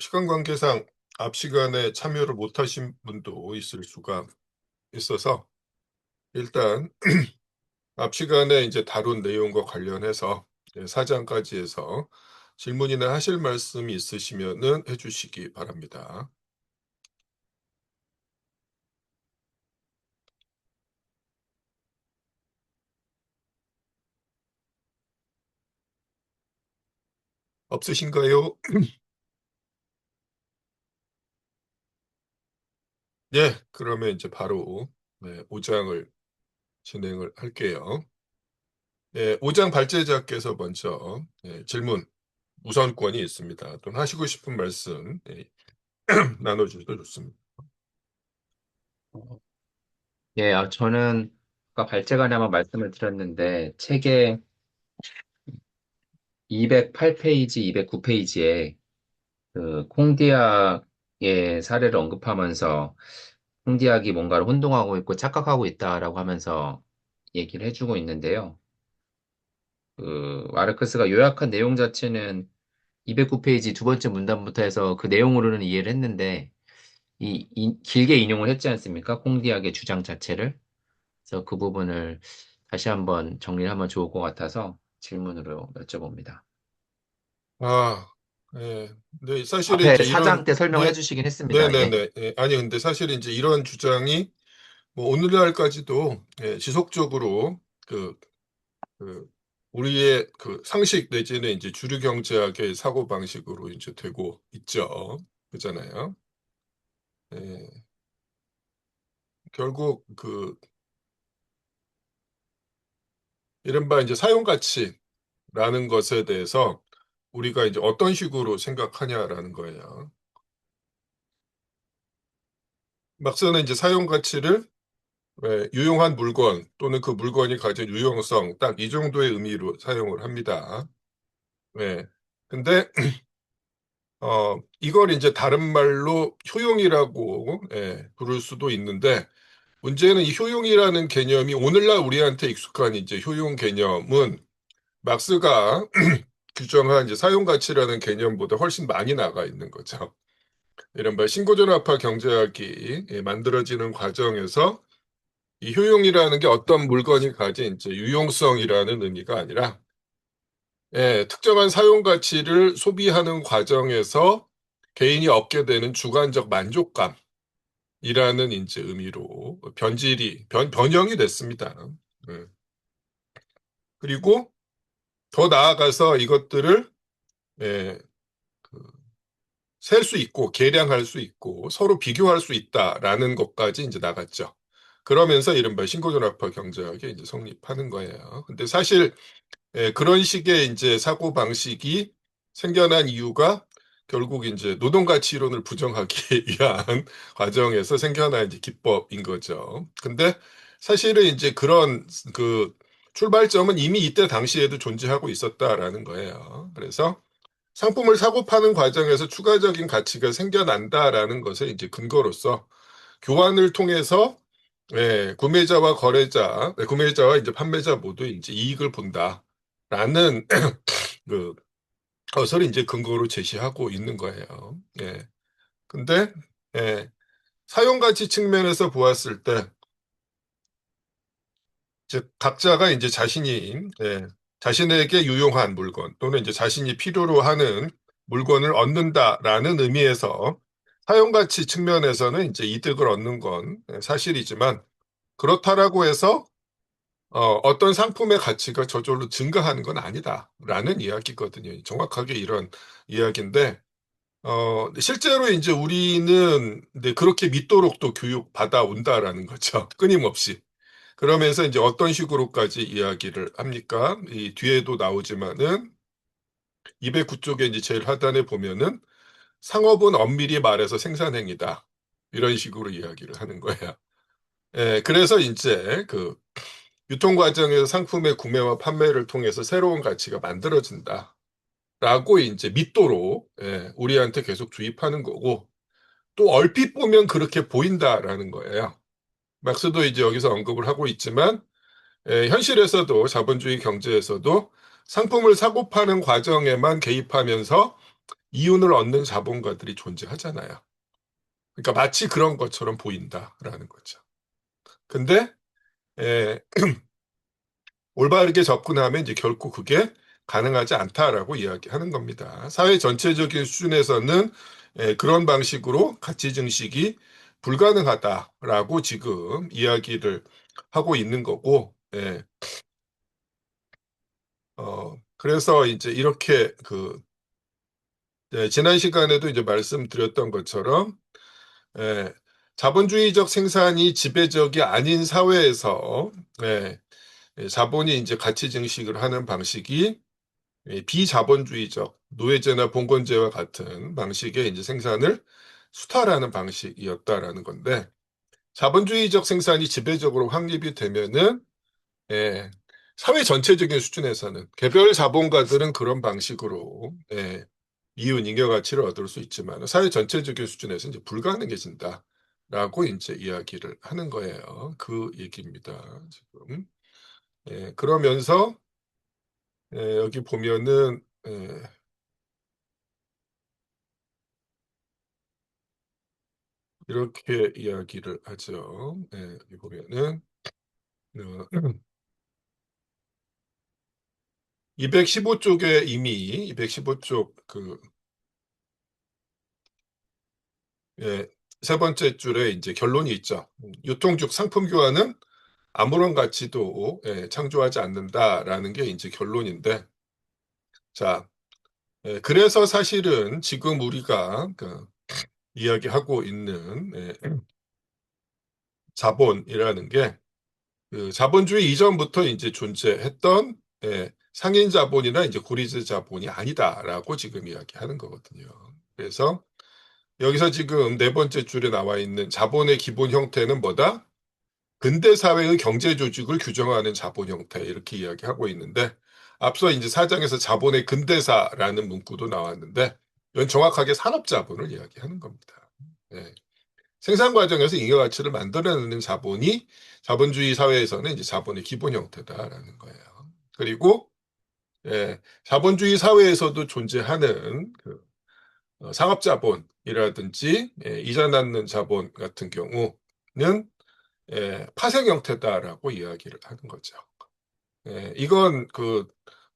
시간 관계상 앞 시간에 참여를 못하신 분도 있을 수가 있어서 일단 앞 시간에 이제 다룬 내용과 관련해서 사장까지 해서 질문이나 하실 말씀이 있으시면은 해 주시기 바랍니다. 없으신가요? 예. 그러면 이제 바로 5 장을 진행을 할게요. 예. 5장 발제자께서 먼저 질문 우선권이 있습니다. 또는 하시고 싶은 말씀 나눠 주셔도 좋습니다. 어, 예, 저는 아까 발제관에 한번 말씀을 드렸는데 책의 208페이지, 209페이지에 그 콩디악의 사례를 언급하면서 콩디악이 뭔가를 혼동하고 있고 착각하고 있다라고 하면서 얘기를 해주고 있는데요. 그 마르크스가 요약한 내용 자체는 209페이지 두 번째 문단부터 해서 그 내용으로는 이해를 했는데 길게 인용을 했지 않습니까? 콩디악의 주장 자체를. 그래서 그 부분을 다시 한번 정리를 하면 좋을 것 같아서 질문으로 여쭤봅니다. 아 예. 근데 사실은 이제 앞에 사장 이런 때 설명을 예 해주시긴 했습니다. 예. 네네네. 예. 아니 근데 사실 인제 이런 주장이 뭐 오늘날까지도 지속적으로 그 그 우리의 그 상식 내지는 인제 주류 경제학의 사고방식으로 인제 되고 있죠. 그잖아요. 예. 결국 그 이른바 인제 사용 가치라는 것에 대해서 우리가 이제 어떤 식으로 생각하냐라는 거예요. 막서는 인제 사용 가치를 유용한 물건 또는 그 물건이 가진 유용성 딱 이 정도의 의미로 사용을 합니다. 네. 근데 이걸 인제 다른 말로 효용이라고 부를 수도 있는데 문제는 이 효용이라는 개념이 오늘날 우리한테 익숙한 이제 효용 개념은 막스가 규정한 이제 사용 가치라는 개념보다 훨씬 많이 나가 있는 거죠. 이른바 신고전압화 경제학이 만들어지는 과정에서 이 효용이라는 게 어떤 물건이 가진 이제 유용성이라는 의미가 아니라 특정한 사용 가치를 소비하는 과정에서 개인이 얻게 되는 주관적 만족감이라는 인제 의미로 변질이 변형이 됐습니다. 예. 그리고 더 나아가서 이것들을 예 그 셀 수 있고 계량할 수 있고 서로 비교할 수 있다라는 것까지 인제 나갔죠. 그러면서 이른바 신고전압화 경제학이 인제 성립하는 거예요. 근데 사실 그런 식의 인제 사고방식이 생겨난 이유가 결국 인제 노동가치 이론을 부정하기 위한 과정에서 생겨난 이제 기법인 거죠. 근데 사실은 인제 그런 그 출발점은 이미 이때 당시에도 존재하고 있었다라는 거예요. 그래서 상품을 사고 파는 과정에서 '추가적인 가치가 생겨난다.'라는 것의 인제 근거로서 교환을 통해서 구매자와 거래자 구매자와 이제 판매자 모두 인제 이익을 본다라는 그 것을 인제 근거로 제시하고 있는 거예요. 예. 근데 예 사용 가치 측면에서 보았을 때 즉 각자가 인제 자신이 자신에게 유용한 물건 또는 인제 자신이 필요로 하는 물건을 얻는다라는 의미에서 사용 가치 측면에서는 인제 이득을 얻는 건 사실이지만 그렇다라고 해서 어떤 상품의 가치가 저절로 증가하는 건 아니다라는 이야기거든요. 정확하게 이런 이야기인데 실제로 인제 우리는 네 그렇게 믿도록 또 교육받아 온다라는 거죠, 끊임없이. 그러면서 인제 어떤 식으로까지 이야기를 합니까? 이 뒤에도 나오지만은 209 쪽에 인제 제일 하단에 보면은 "상업은 엄밀히 말해서 생산 행위다." 이런 식으로 이야기를 하는 거예요. 그래서 인제 그 "유통 과정에서 상품의 구매와 판매를 통해서 새로운 가치가 만들어진다."라고 인제 믿도록 우리한테 계속 주입하는 거고 또 얼핏 보면 그렇게 보인다라는 거예요. 막스도 이제 여기서 언급을 하고 있지만 현실에서도 자본주의 경제에서도 상품을 사고 파는 과정에만 개입하면서 이윤을 얻는 자본가들이 존재하잖아요. 그러니까 마치 그런 것처럼 보인다라는 거죠. 근데 에, 올바르게 접근하면 이제 결코 그게 가능하지 않다라고 이야기하는 겁니다. 사회 전체적인 수준에서는 그런 방식으로 가치 증식이 불가능하다라고 지금 이야기를 하고 있는 거고, 그래서 이제 이렇게 지난 시간에도 이제 말씀드렸던 것처럼, 예, 자본주의적 생산이 지배적이 아닌 사회에서, 예, 자본이 이제 가치 증식을 하는 방식이 비자본주의적 노예제나 봉건제와 같은 방식의 이제 생산을 수탈하는 방식이었다라는 건데, 자본주의적 생산이 지배적으로 확립이 되면은 예, 사회 전체적인 수준에서는 개별 자본가들은 그런 방식으로 이윤 잉여 가치를 얻을 수 있지만 사회 전체적인 수준에서 이제 불가능해진다라고 이제 이야기를 하는 거예요. 그 얘기입니다. 지금. 그러면서 여기 보면은 이렇게 이야기를 하죠. 여기 보면은 어, 215쪽에 이미 215쪽 예, 세 번째 줄에 이제 결론이 있죠. 유통적 상품 교환은 아무런 가치도 창조하지 않는다라는 게 이제 결론인데, 자, 그래서 사실은 지금 우리가 이야기하고 있는 자본이라는 게 그 자본주의 이전부터 이제 존재했던 상인 자본이나 이제 고리제 자본이 아니다라고 지금 이야기하는 거거든요. 그래서 여기서 지금 네 번째 줄에 나와 있는 자본의 기본 형태는 뭐다? 근대 사회의 경제 조직을 규정하는 자본 형태 이렇게 이야기하고 있는데 앞서 이제 사장에서 자본의 근대사라는 문구도 나왔는데 이건 정확하게 산업 자본을 이야기하는 겁니다. 예. 생산 과정에서 잉여 가치를 만들어내는 자본이 자본주의 사회에서는 이제 자본의 기본 형태다라는 거예요. 그리고 자본주의 사회에서도 존재하는 상업자본이라든지 이자 낳는 자본 같은 경우는 파생 형태다라고 이야기를 하는 거죠. 이건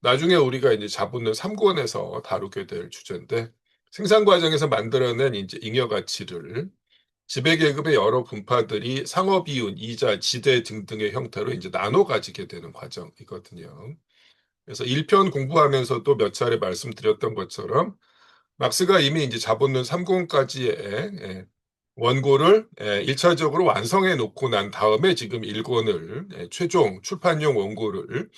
나중에 우리가 이제 자본론 3권에서 다루게 될 주제인데 생산 과정에서 만들어낸 이제 잉여 가치를 지배계급의 여러 분파들이 상업이윤, 이자, 지대 등등의 형태로 이제 나눠 가지게 되는 과정이거든요. 그래서 1편 공부하면서도 몇 차례 말씀드렸던 것처럼 막스가 이미 이제 자본론 3권까지의 원고를 1차적으로 완성해 놓고 난 다음에 지금 1권을 최종 출판용 원고를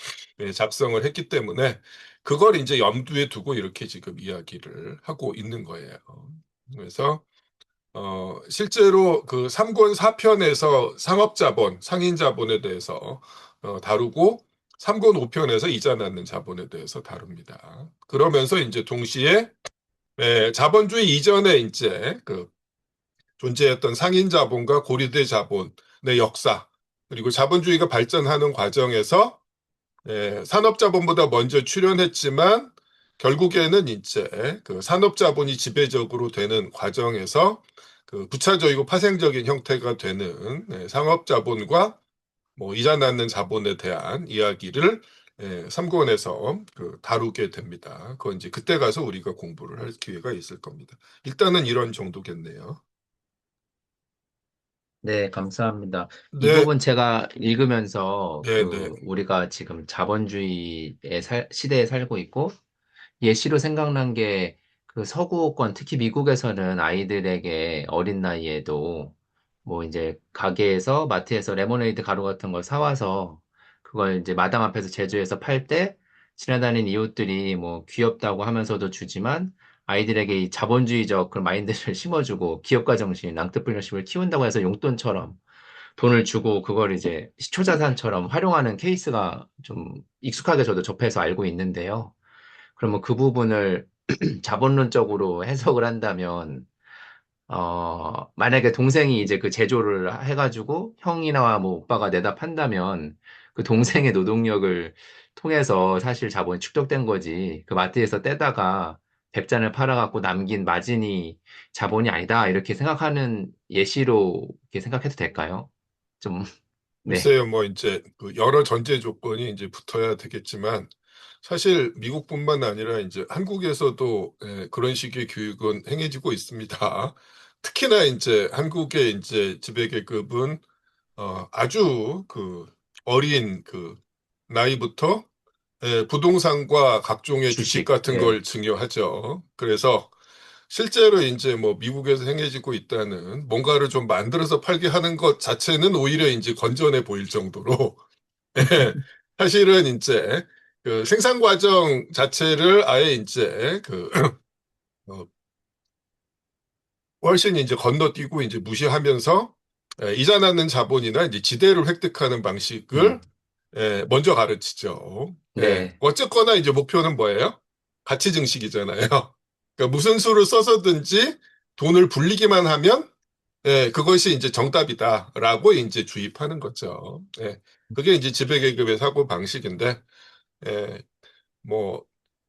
작성을 했기 때문에 그걸 이제 염두에 두고 이렇게 지금 이야기를 하고 있는 거예요. 그래서 실제로 그 3권 4편에서 상업자본, 상인자본에 대해서 다루고 3권 5편에서 이자 낳는 자본에 대해서 다룹니다. 그러면서 이제 동시에 자본주의 이전에 이제 존재했던 상인 자본과 고리대 자본의 역사, 그리고 자본주의가 발전하는 과정에서 산업 자본보다 먼저 출현했지만 결국에는 이제 그 산업 자본이 지배적으로 되는 과정에서 그 부차적이고 파생적인 형태가 되는 상업 자본과 뭐 이자 낳는 자본에 대한 이야기를 3권에서 다루게 됩니다. 그건 이제 그때 가서 우리가 공부를 할 기회가 있을 겁니다. 일단은 이런 정도겠네요. 네, 감사합니다. 이 네, 부분 제가 읽으면서 네, 네. 우리가 지금 시대에 살고 있고 예시로 생각난 게 그 서구권, 특히 미국에서는 아이들에게 어린 나이에도 뭐 이제 가게에서 마트에서 레모네이드 가루 같은 걸 사와서 그걸 이제 마당 앞에서 제조해서 팔 때 지나다니는 이웃들이 뭐 귀엽다고 하면서도 주지만 아이들에게 이 자본주의적 그런 마인드를 심어주고 기업가 정신, 랑트프리너십을 키운다고 해서 용돈처럼 돈을 주고 그걸 이제 시초자산처럼 활용하는 케이스가 좀 익숙하게 저도 접해서 알고 있는데요. 그러면 그 부분을 자본론적으로 해석을 한다면, 만약에 동생이 이제 그 제조를 해가지고 형이나 뭐 오빠가 내다 판다면 그 동생의 노동력을 통해서 사실 자본이 축적된 거지. 그 마트에서 떼다가 100잔을 팔아갖고 남긴 마진이 자본이 아니다. 이렇게 생각하는 예시로 이렇게 생각해도 될까요? 좀, 네, 글쎄요, 뭐 이제 그 여러 전제 조건이 이제 붙어야 되겠지만 사실 미국뿐만 아니라 이제 한국에서도 그런 식의 교육은 행해지고 있습니다. 특히나 이제 한국의 이제 지배계급은 아주 그 어린 그 나이부터 부동산과 각종의 주식 주식, 같은 예, 걸 증여하죠. 그래서 실제로 이제 뭐 미국에서 행해지고 있다는 뭔가를 좀 만들어서 팔게 하는 것 자체는 오히려 이제 건전해 보일 정도로 예, 사실은 이제 그 생산 과정 자체를 아예 이제 그 어, 훨씬 이제 건너뛰고 이제 무시하면서 이자 낳는 자본이나 이제 지대를 획득하는 방식을 음, 먼저 가르치죠. 네, 어쨌거나 이제 목표는 뭐예요? 가치 증식이잖아요. 그러니까 무슨 수를 써서든지 돈을 불리기만 하면 그것이 이제 정답이다라고 이제 주입하는 거죠. 그게 이제 지배계급의 사고 방식인데, 예, 뭐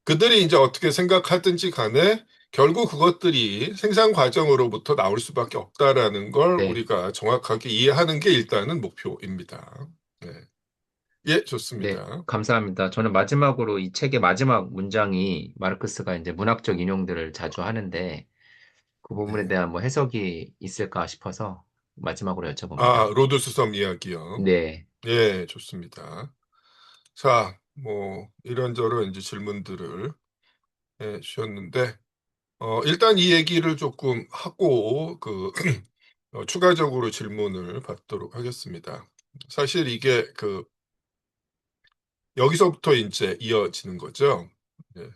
그들이 이제 어떻게 생각하든지 간에 결국 그것들이 생산 과정으로부터 나올 수밖에 없다라는 걸 네, 우리가 정확하게 이해하는 게 일단은 목표입니다. 네. 예, 네, 좋습니다. 감사합니다. 저는 마지막으로 이 책의 마지막 문장이 마르크스가 이제 문학적 인용들을 자주 하는데 그 부분에 네. 대한 뭐 해석이 있을까 싶어서 마지막으로 아, 여쭤봅니다. 로드수섬 이야기요. 네, 예, 좋습니다. 자, 뭐 이런저런 이제 질문들을 주셨는데, 일단 이 얘기를 조금 하고 추가적으로 질문을 받도록 하겠습니다. 사실 이게 여기서부터 이제 이어지는 거죠. 네.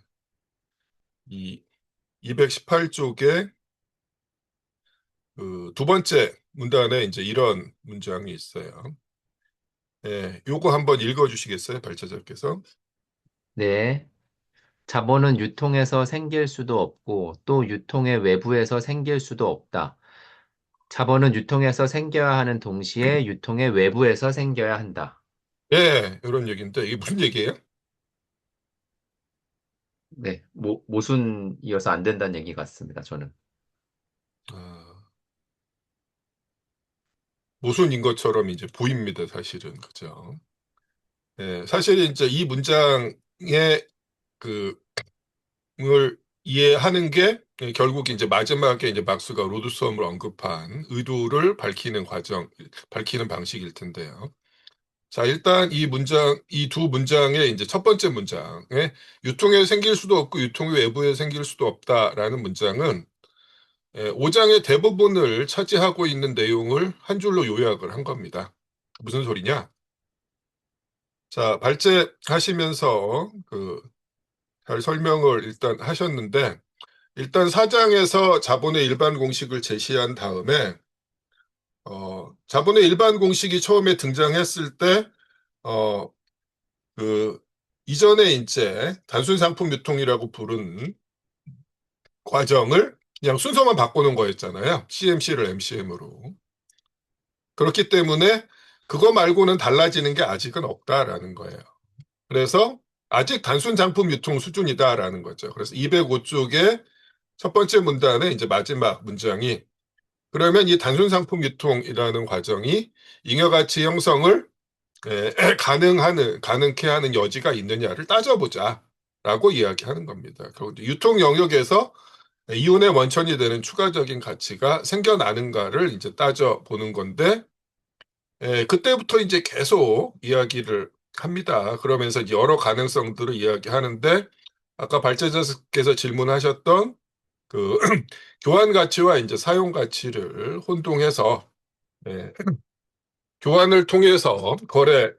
이 218쪽에 그 두 번째 문단에 이제 이런 문장이 있어요. 요거 한번 읽어주시겠어요, 발제자께서? 네. 자본은 유통에서 생길 수도 없고 또 유통의 외부에서 생길 수도 없다. 자본은 유통에서 생겨야 하는 동시에 유통의 외부에서 생겨야 한다. 이런 얘기인데 이게 무슨 얘기예요? 네, 모순이어서 안 된다는 얘기 같습니다, 저는. 아, 모순인 것처럼 이제 보입니다, 사실은. 그죠? 사실 이제 이 문장의 그, 을 이해하는 게 결국 이제 마지막에 이제 막수가 로드썸을 언급한 의도를 밝히는 과정, 밝히는 방식일 텐데요. 자, 일단 이 두 문장의 이제 첫 번째 문장에 유통에 생길 수도 없고 유통 외부에 생길 수도 없다라는 문장은 5장의 대부분을 차지하고 있는 내용을 한 줄로 요약을 한 겁니다. 무슨 소리냐? 자, 발제하시면서 잘 설명을 일단 하셨는데, 일단 4장에서 자본의 일반 공식을 제시한 다음에, 자본의 일반 공식이 처음에 등장했을 때, 어, 그, 이전에 이제 단순 상품 유통이라고 부른 과정을 그냥 순서만 바꾸는 거였잖아요. CMC를 MCM으로. 그렇기 때문에 그거 말고는 달라지는 게 아직은 없다라는 거예요. 그래서 아직 단순 상품 유통 수준이다라는 거죠. 그래서 205쪽에 첫 번째 문단의 이제 마지막 문장이 그러면 이 단순 상품 유통이라는 과정이 잉여가치 형성을 가능케 하는 여지가 있느냐를 따져보자라고 이야기하는 겁니다. 유통 영역에서 이윤의 원천이 되는 추가적인 가치가 생겨나는가를 이제 따져보는 건데, 그때부터 이제 계속 이야기를 합니다. 그러면서 이제 여러 가능성들을 이야기하는데, 아까 발제자께서 질문하셨던 그 교환 가치와 이제 사용 가치를 혼동해서 예, 교환을 통해서 거래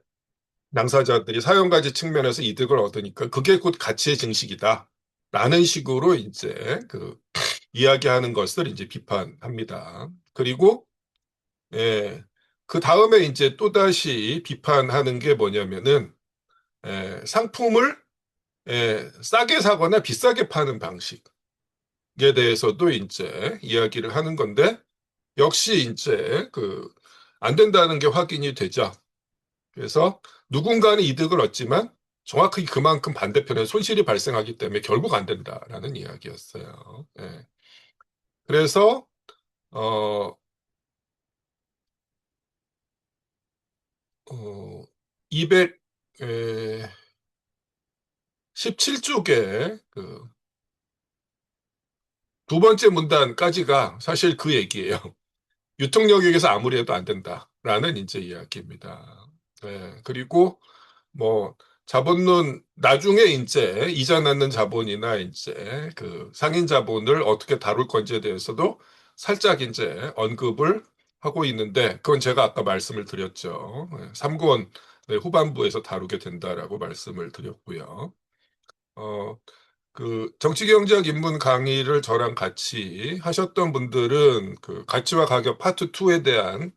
당사자들이 사용 가치 측면에서 이득을 얻으니까 그게 곧 가치의 증식이다. 라는 식으로 이제 이야기하는 것을 이제 비판합니다. 그리고 그 다음에 이제 또다시 비판하는 게 뭐냐면은 상품을 싸게 사거나 비싸게 파는 방식에 대해서도 이제 이야기를 하는 건데 역시 이제 안 된다는 게 확인이 되죠. 그래서 누군가는 이득을 얻지만 정확히 그만큼 반대편에 손실이 발생하기 때문에 결국 안 된다라는 이야기였어요. 예. 그래서 어, 217쪽에 그 두 번째 문단까지가 사실 그 얘기예요. 유통 영역에서 아무리 해도 안 된다라는 이제 이야기입니다. 예, 그리고 뭐 자본론 나중에 이제 이자 낳는 자본이나 이제 그 상인 자본을 어떻게 다룰 건지에 대해서도 살짝 이제 언급을 하고 있는데 그건 제가 아까 말씀을 드렸죠. 3권 후반부에서 다루게 된다라고 말씀을 드렸고요. 어, 그 정치경제학 입문 강의를 저랑 같이 하셨던 분들은 그 가치와 가격 파트 2에 대한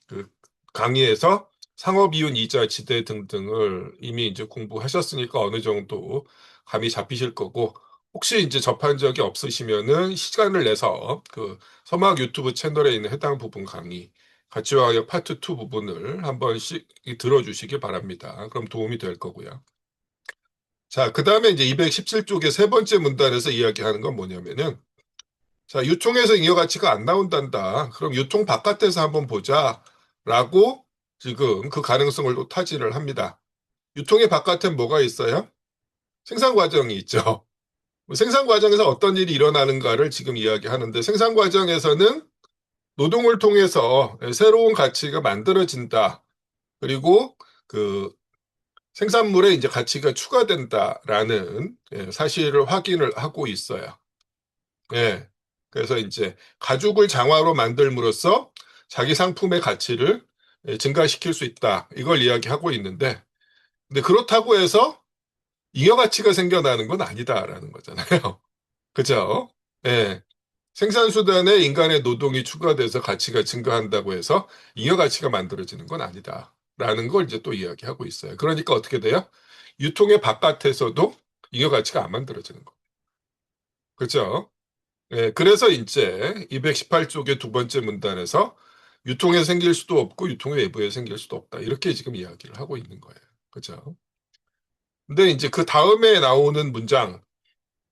그 강의에서 상업이윤 이자 지대 등등을 이미 이제 공부하셨으니까 어느 정도 감이 잡히실 거고 혹시 이제 접한 적이 없으시면은 시간을 내서 그 서막 유튜브 채널에 있는 해당 부분 강의 가치와 가격 파트 2 부분을 한 번씩 들어주시기 바랍니다. 그럼 도움이 될 거고요. 자, 그 다음에 이제 217쪽의 세 번째 문단에서 이야기하는 건 뭐냐면은 자, 유통에서 잉여가치가 안 나온단다. 그럼 유통 바깥에서 한번 보자. 라고 지금 그 가능성을 또 타진을 합니다. 유통의 바깥에 뭐가 있어요? 생산 과정이 있죠. 생산 과정에서 어떤 일이 일어나는가를 지금 이야기하는데 생산 과정에서는 노동을 통해서 새로운 가치가 만들어진다. 그리고 그 생산물에 이제 가치가 추가된다라는 사실을 확인을 하고 있어요. 예. 그래서 이제 가죽을 장화로 만들므로써 자기 상품의 가치를 증가시킬 수 있다. 이걸 이야기하고 있는데, 근데 그렇다고 해서 잉여 가치가 생겨나는 건 아니다라는 거잖아요. 그죠? 예. 생산 수단에 인간의 노동이 추가돼서 가치가 증가한다고 해서 잉여 가치가 만들어지는 건 아니다. 라는 걸 이제 또 이야기하고 있어요. 그러니까 어떻게 돼요? 유통의 바깥에서도 잉여 가치가 안 만들어지는 거. 그죠? 예, 그래서 이제 218쪽의 두 번째 문단에서 유통에 생길 수도 없고 유통의 외부에 생길 수도 없다. 이렇게 지금 이야기를 하고 있는 거예요. 그죠? 근데 이제 그 다음에 나오는 문장,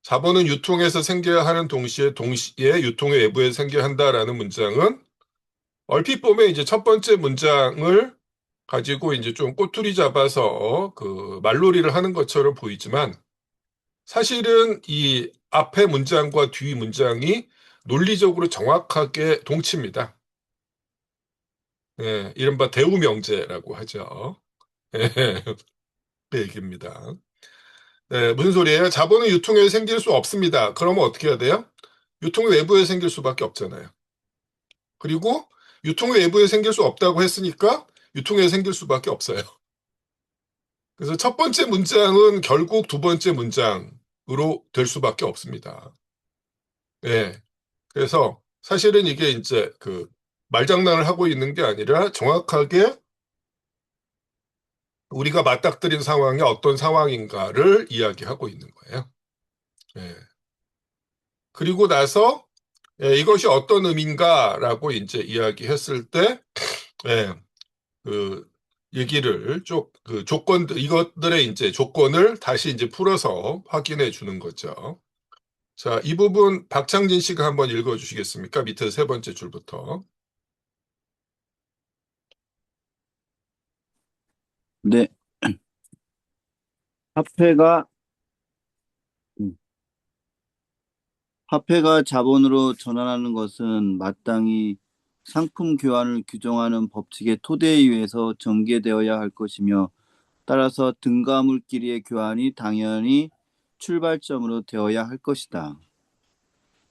자본은 유통에서 생겨야 하는 동시에 유통의 외부에 생겨야 한다라는 문장은 얼핏 보면 이제 첫 번째 문장을 가지고 이제 좀 꼬투리 잡아서 그 말놀이를 하는 것처럼 보이지만 사실은 이 앞에 문장과 뒤 문장이 논리적으로 정확하게 동치입니다. 예, 이른바 대우명제라고 하죠. 예, 그 얘기입니다. 네, 무슨 소리예요? 자본은 유통에 생길 수 없습니다. 그러면 어떻게 해야 돼요? 유통 외부에 생길 수밖에 없잖아요. 그리고 유통 외부에 생길 수 없다고 했으니까 유통에 생길 수밖에 없어요. 그래서 첫 번째 문장은 결국 두 번째 문장으로 될 수밖에 없습니다. 예. 그래서 사실은 이게 이제 그 말장난을 하고 있는 게 아니라 정확하게 우리가 맞닥뜨린 상황이 어떤 상황인가를 이야기하고 있는 거예요. 예. 그리고 나서 이것이 어떤 의미인가라고 이제 이야기했을 때, 예, 그 얘기를 그 조건들 이것들의 이제 조건을 다시 이제 풀어서 확인해 주는 거죠. 자, 이 부분 박창진 씨가 한번 읽어 주시겠습니까? 밑에 세 번째 줄부터. 네, 화폐가 음, 화폐가 자본으로 전환하는 것은 마땅히 상품 교환을 규정하는 법칙의 토대에 의해서 전개되어야 할 것이며 따라서 등가물끼리의 교환이 당연히 출발점으로 되어야 할 것이다.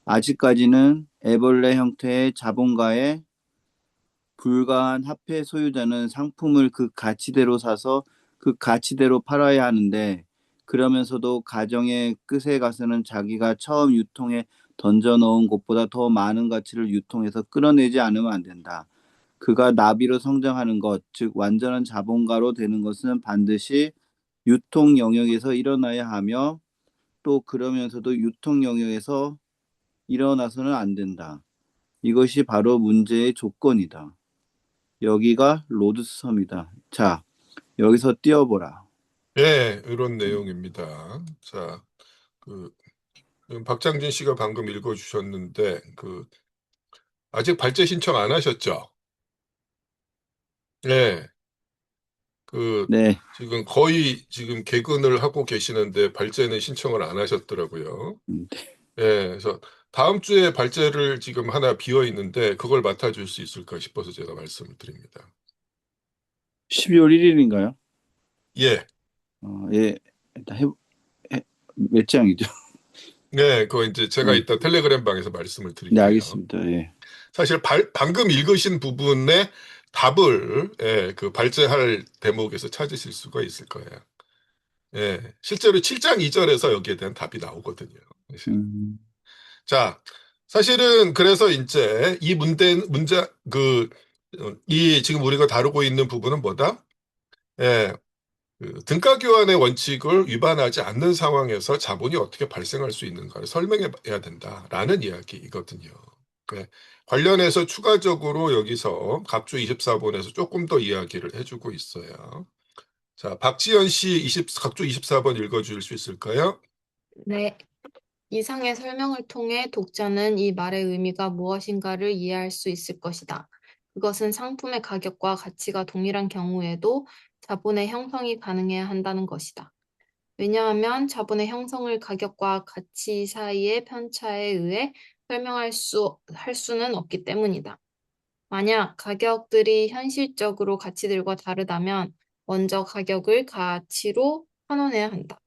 아직까지는 애벌레 형태의 자본가에 불과한 화폐 소유자는 상품을 그 가치대로 사서 그 가치대로 팔아야 하는데 그러면서도 가정의 끝에 가서는 자기가 처음 유통에 던져놓은 것보다 더 많은 가치를 유통해서 끌어내지 않으면 안 된다. 그가 나비로 성장하는 것, 즉 완전한 자본가로 되는 것은 반드시 유통 영역에서 일어나야 하며 또 그러면서도 유통 영역에서 일어나서는 안 된다. 이것이 바로 문제의 조건이다. 여기가 로드스 섬이다. 자, 여기서 띄워보라. 예, 이런 내용입니다. 자, 그 박장진 씨가 방금 읽어주셨는데 아직 발제 신청 안 하셨죠? 예, 그 네. 지금 거의 지금 개근을 하고 계시는데 발제는 신청을 안 하셨더라고요. 음, 예, 그래서 다음 주에 발제를 지금 하나 비어 있는데 그걸 맡아줄 수 있을까 싶어서 제가 말씀을 드립니다. 12월 1일인가요? 예, 예. 일단 몇 장이죠? 네, 그거 이제 제가 네. 이따 텔레그램 방에서 말씀을 네, 드릴게요. 알겠습니다. 예. 사실 방금 읽으신 부분의 답을 그 발제할 대목에서 찾으실 수가 있을 거예요. 예, 실제로 7장 2절에서 여기에 대한 답이 나오거든요. 사실. 음, 자, 사실은 그래서 이제 이 문제 이 지금 우리가 다루고 있는 부분은 뭐다? 예, 등가 교환의 원칙을 위반하지 않는 상황에서 자본이 어떻게 발생할 수 있는가를 설명해야 된다라는 이야기이거든요. 네, 관련해서 추가적으로 여기서 갑주 24번에서 조금 더 이야기를 해주고 있어요. 자, 박지연 씨 갑주 24번 읽어줄 수 있을까요? 네. 이상의 설명을 통해 독자는 이 말의 의미가 무엇인가를 이해할 수 있을 것이다. 그것은 상품의 가격과 가치가 동일한 경우에도 자본의 형성이 가능해야 한다는 것이다. 왜냐하면 자본의 형성을 가격과 가치 사이의 편차에 의해 할 수는 없기 때문이다. 만약 가격들이 현실적으로 가치들과 다르다면 먼저 가격을 가치로 환원해야 한다.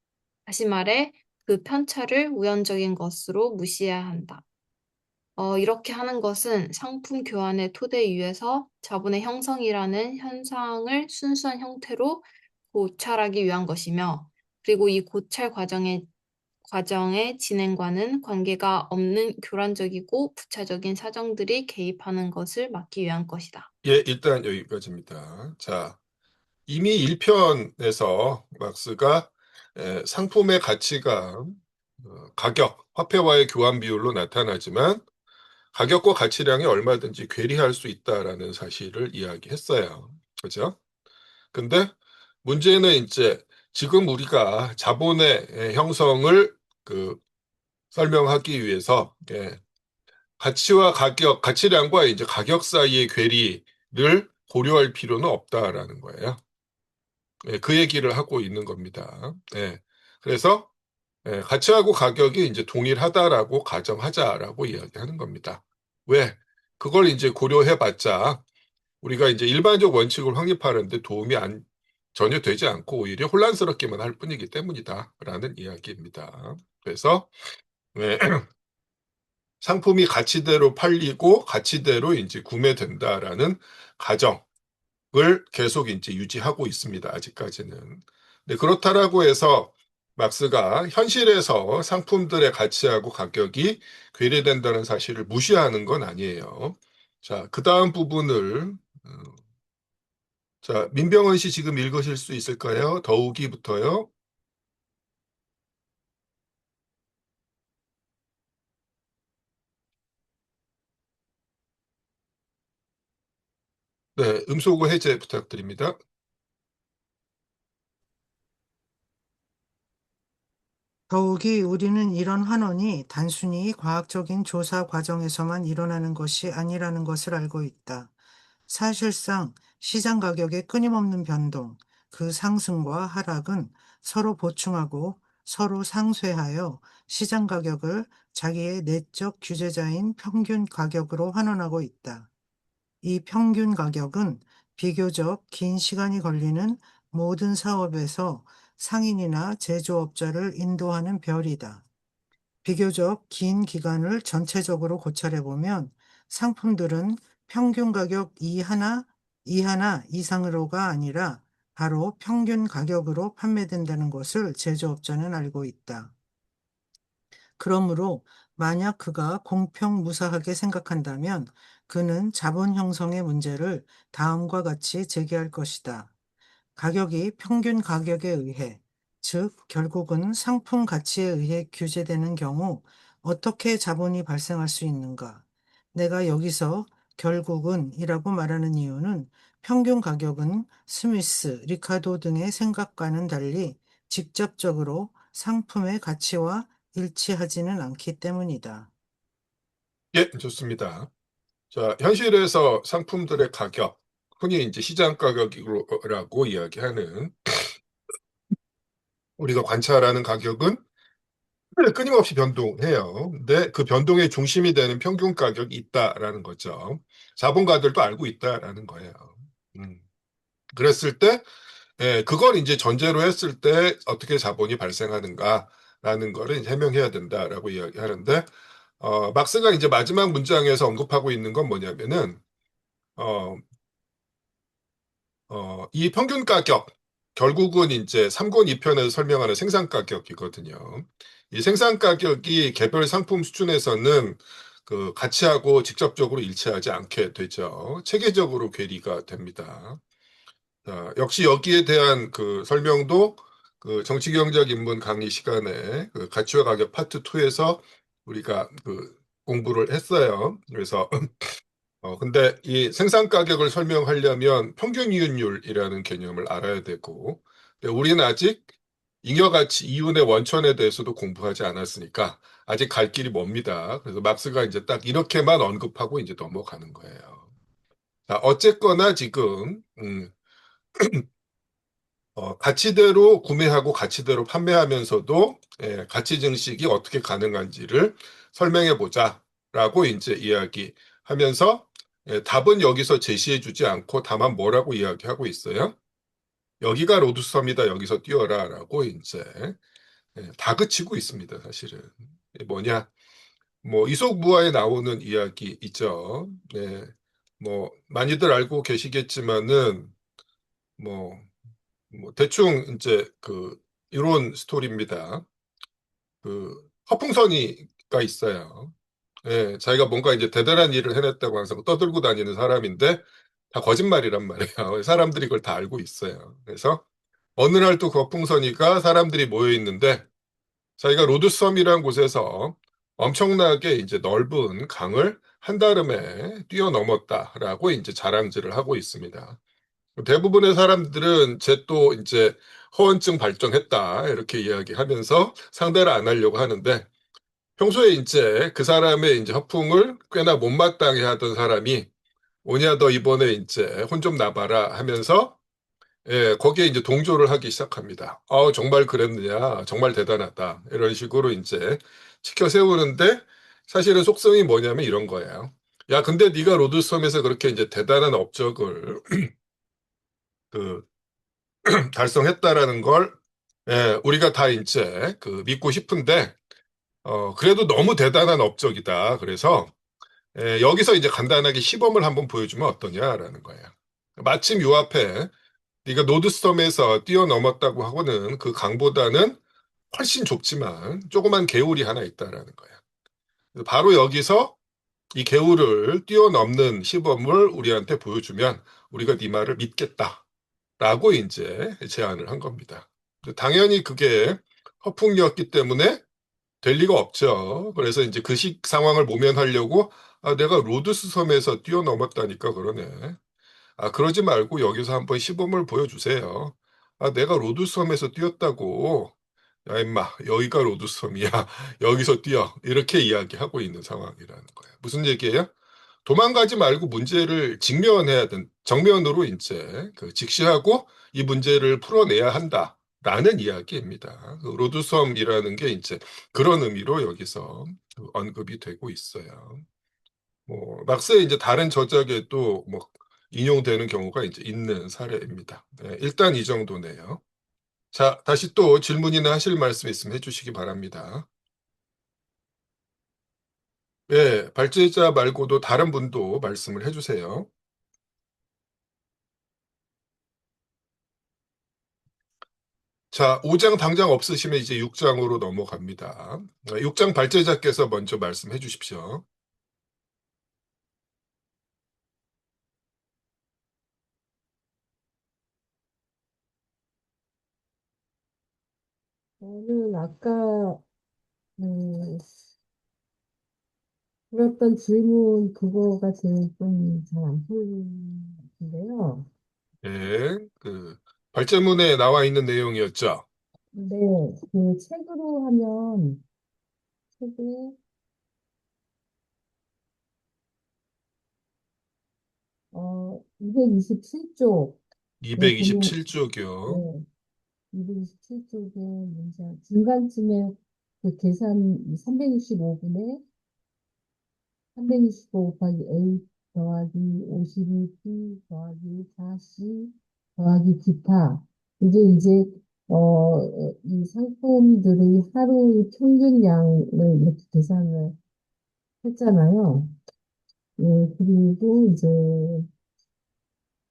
다시 말해, 그 편차를 우연적인 것으로 무시해야 한다. 이렇게 하는 것은 상품 교환의 토대 위에서 자본의 형성이라는 현상을 순수한 형태로 고찰하기 위한 것이며, 그리고 이 고찰 과정의 진행과는 관계가 없는 교란적이고 부차적인 사정들이 개입하는 것을 막기 위한 것이다. 예, 일단 여기까지입니다. 자, 이미 1편에서 막스가 상품의 가치가 가격, 화폐와의 교환 비율로 나타나지만 가격과 가치량이 얼마든지 괴리할 수 있다라는 사실을 이야기했어요. 그죠? 근데 문제는 이제 지금 우리가 자본의 형성을 설명하기 위해서 가치와 가격, 가치량과 이제 가격 사이의 괴리를 고려할 필요는 없다라는 거예요. 그 얘기를 하고 있는 겁니다. 그래서 가치하고 가격이 이제 동일하다라고 가정하자라고 이야기하는 겁니다. 왜? 그걸 이제 고려해봤자 우리가 이제 일반적 원칙을 확립하는데 전혀 되지 않고 오히려 혼란스럽기만 할 뿐이기 때문이다라는 이야기입니다. 그래서 네, 상품이 가치대로 팔리고 가치대로 이제 구매된다라는 가정을 계속 이제 유지하고 있습니다. 아직까지는. 네, 그렇다라고 해서 막스가 현실에서 상품들의 가치하고 가격이 괴리된다는 사실을 무시하는 건 아니에요. 자, 그 다음 부분을 자, 민병헌 씨 지금 읽으실 수 있을까요? 더욱이부터요. 네, 음소거 해제 부탁드립니다. 더욱이 우리는 이런 환원이 단순히 과학적인 조사 과정에서만 일어나는 것이 아니라는 것을 알고 있다. 사실상 시장 가격의 끊임없는 변동, 그 상승과 하락은 서로 보충하고 서로 상쇄하여 시장 가격을 자기의 내적 규제자인 평균 가격으로 환원하고 있다. 이 평균 가격은 비교적 긴 시간이 걸리는 모든 사업에서 상인이나 제조업자를 인도하는 별이다. 비교적 긴 기간을 전체적으로 고찰해보면 상품들은 평균 가격 이하나 이상으로가 아니라 바로 평균 가격으로 판매된다는 것을 제조업자는 알고 있다. 그러므로 만약 그가 공평무사하게 생각한다면 그는 자본 형성의 문제를 다음과 같이 제기할 것이다. 가격이 평균 가격에 의해, 즉 결국은 상품 가치에 의해 규제되는 경우 어떻게 자본이 발생할 수 있는가? 내가 여기서 결국은 이라고 말하는 이유는 평균 가격은 스미스, 리카도 등의 생각과는 달리 직접적으로 상품의 가치와 일치하지는 않기 때문이다. 예, 좋습니다. 자, 현실에서 상품들의 가격, 흔히 이제 시장 가격이라고 이야기하는 우리가 관찰하는 가격은 끊임없이 변동해요. 근데 그 변동의 중심이 되는 평균 가격이 있다라는 거죠. 자본가들도 알고 있다라는 거예요. 음. 그랬을 때, 그걸 이제 전제로 했을 때 어떻게 자본이 발생하는가라는 거를 이제 해명해야 된다라고 이야기하는데, 막스가 이제 마지막 문장에서 언급하고 있는 건 뭐냐면은, 어, 이 평균 가격, 결국은 이제 3권 2편에서 설명하는 생산 가격이거든요. 이 생산 가격이 개별 상품 수준에서는 그 가치하고 직접적으로 일치하지 않게 되죠. 체계적으로 괴리가 됩니다. 자, 역시 여기에 대한 그 설명도 그 정치경제학 입문 강의 시간에 그 가치와 가격 파트 2에서 우리가 그 공부를 했어요. 그래서 근데 이 생산 가격을 설명하려면 평균 이윤율이라는 개념을 알아야 되고, 근데 우리는 아직 잉여가치 이윤의 원천에 대해서도 공부하지 않았으니까 아직 갈 길이 멉니다. 그래서 막스가 이제 딱 이렇게만 언급하고 이제 넘어가는 거예요. 자, 어쨌거나 지금 가치대로 구매하고 가치대로 판매하면서도 가치 증식이 어떻게 가능한지를 설명해 보자라고 이제 이야기하면서 답은 여기서 제시해 주지 않고 다만 뭐라고 이야기하고 있어요? 여기가 로드섬이다. 여기서 뛰어라라고 이제 다그치고 있습니다. 사실은 뭐냐? 뭐 이솝무화에 나오는 이야기 있죠. 네. 뭐 많이들 알고 계시겠지만은 뭐 대충 이제 그 이런 스토리입니다. 그 허풍선이가 있어요. 예, 자기가 뭔가 이제 대단한 일을 해냈다고 항상 떠들고 다니는 사람인데 다 거짓말이란 말이에요. 사람들이 그걸 다 알고 있어요. 그래서 어느 날 또 그 허풍선이가 사람들이 모여 있는데 자기가 로드섬이라는 곳에서 엄청나게 이제 넓은 강을 한다름에 뛰어넘었다라고 이제 자랑질을 하고 있습니다. 대부분의 사람들은 쟤 또 이제 허언증 발정했다 이렇게 이야기하면서 상대를 안 하려고 하는데 평소에 이제 그 사람의 이제 허풍을 꽤나 못마땅해 하던 사람이 오냐 너 이번에 이제 혼 좀 나봐라 하면서 거기에 이제 동조를 하기 시작합니다. 정말 그랬느냐 정말 대단하다 이런 식으로 이제 치켜 세우는데 사실은 속성이 뭐냐면 이런 거예요. 야 근데 네가 로드섬에서 그렇게 이제 대단한 업적을 그 달성했다라는 걸 우리가 다 이제 그 믿고 싶은데 그래도 너무 대단한 업적이다. 그래서 여기서 이제 간단하게 시범을 한번 보여주면 어떠냐라는 거예요. 마침 요 앞에 네가 노드섬에서 뛰어넘었다고 하고는 그 강보다는 훨씬 좁지만 조그만 개울이 하나 있다라는 거예요. 바로 여기서 이 개울을 뛰어넘는 시범을 우리한테 보여주면 우리가 네 말을 믿겠다라고 이제 제안을 한 겁니다. 당연히 그게 허풍이었기 때문에 될 리가 없죠. 그래서 이제 그 상황을 모면하려고 내가 로드스 섬에서 뛰어넘었다니까 그러네. 그러지 말고 여기서 한번 시범을 보여주세요. 내가 로드스 섬에서 뛰었다고. 야, 임마, 여기가 로드스 섬이야. 여기서 뛰어. 이렇게 이야기하고 있는 상황이라는 거예요. 무슨 얘기예요? 도망가지 말고 문제를 직면해야 정면으로 이제 그 직시하고 이 문제를 풀어내야 한다라는 이야기입니다. 그 로드섬이라는 게 이제 그런 의미로 여기서 그 언급이 되고 있어요. 뭐 막스의 이제 다른 저작에도 뭐 인용되는 경우가 이제 있는 사례입니다. 일단 이 정도네요. 자, 다시 또 질문이나 하실 말씀 있으면 해주시기 바랍니다. 발제자 말고도 다른 분도 말씀을 해주세요. 자, 5장 당장 없으시면 이제 6장으로 넘어갑니다. 6장 발제자께서 먼저 말씀해 주십시오. 저는 아까 음, 들었던 질문 그거가 제일 좀 잘 안 풀리는데요. 예, 발제문에 나와 있는 내용이었죠. 네, 그 책으로 하면 책에 227쪽에 보면 227쪽이요. 네, 227쪽에 문자 중간쯤에 그 계산 365분에 365 곱하기 A 더하기 52B 더하기 4C 더하기 기타. 이제 이 상품들의 하루 평균량을 이렇게 계산을 했잖아요. 예, 그리고 이제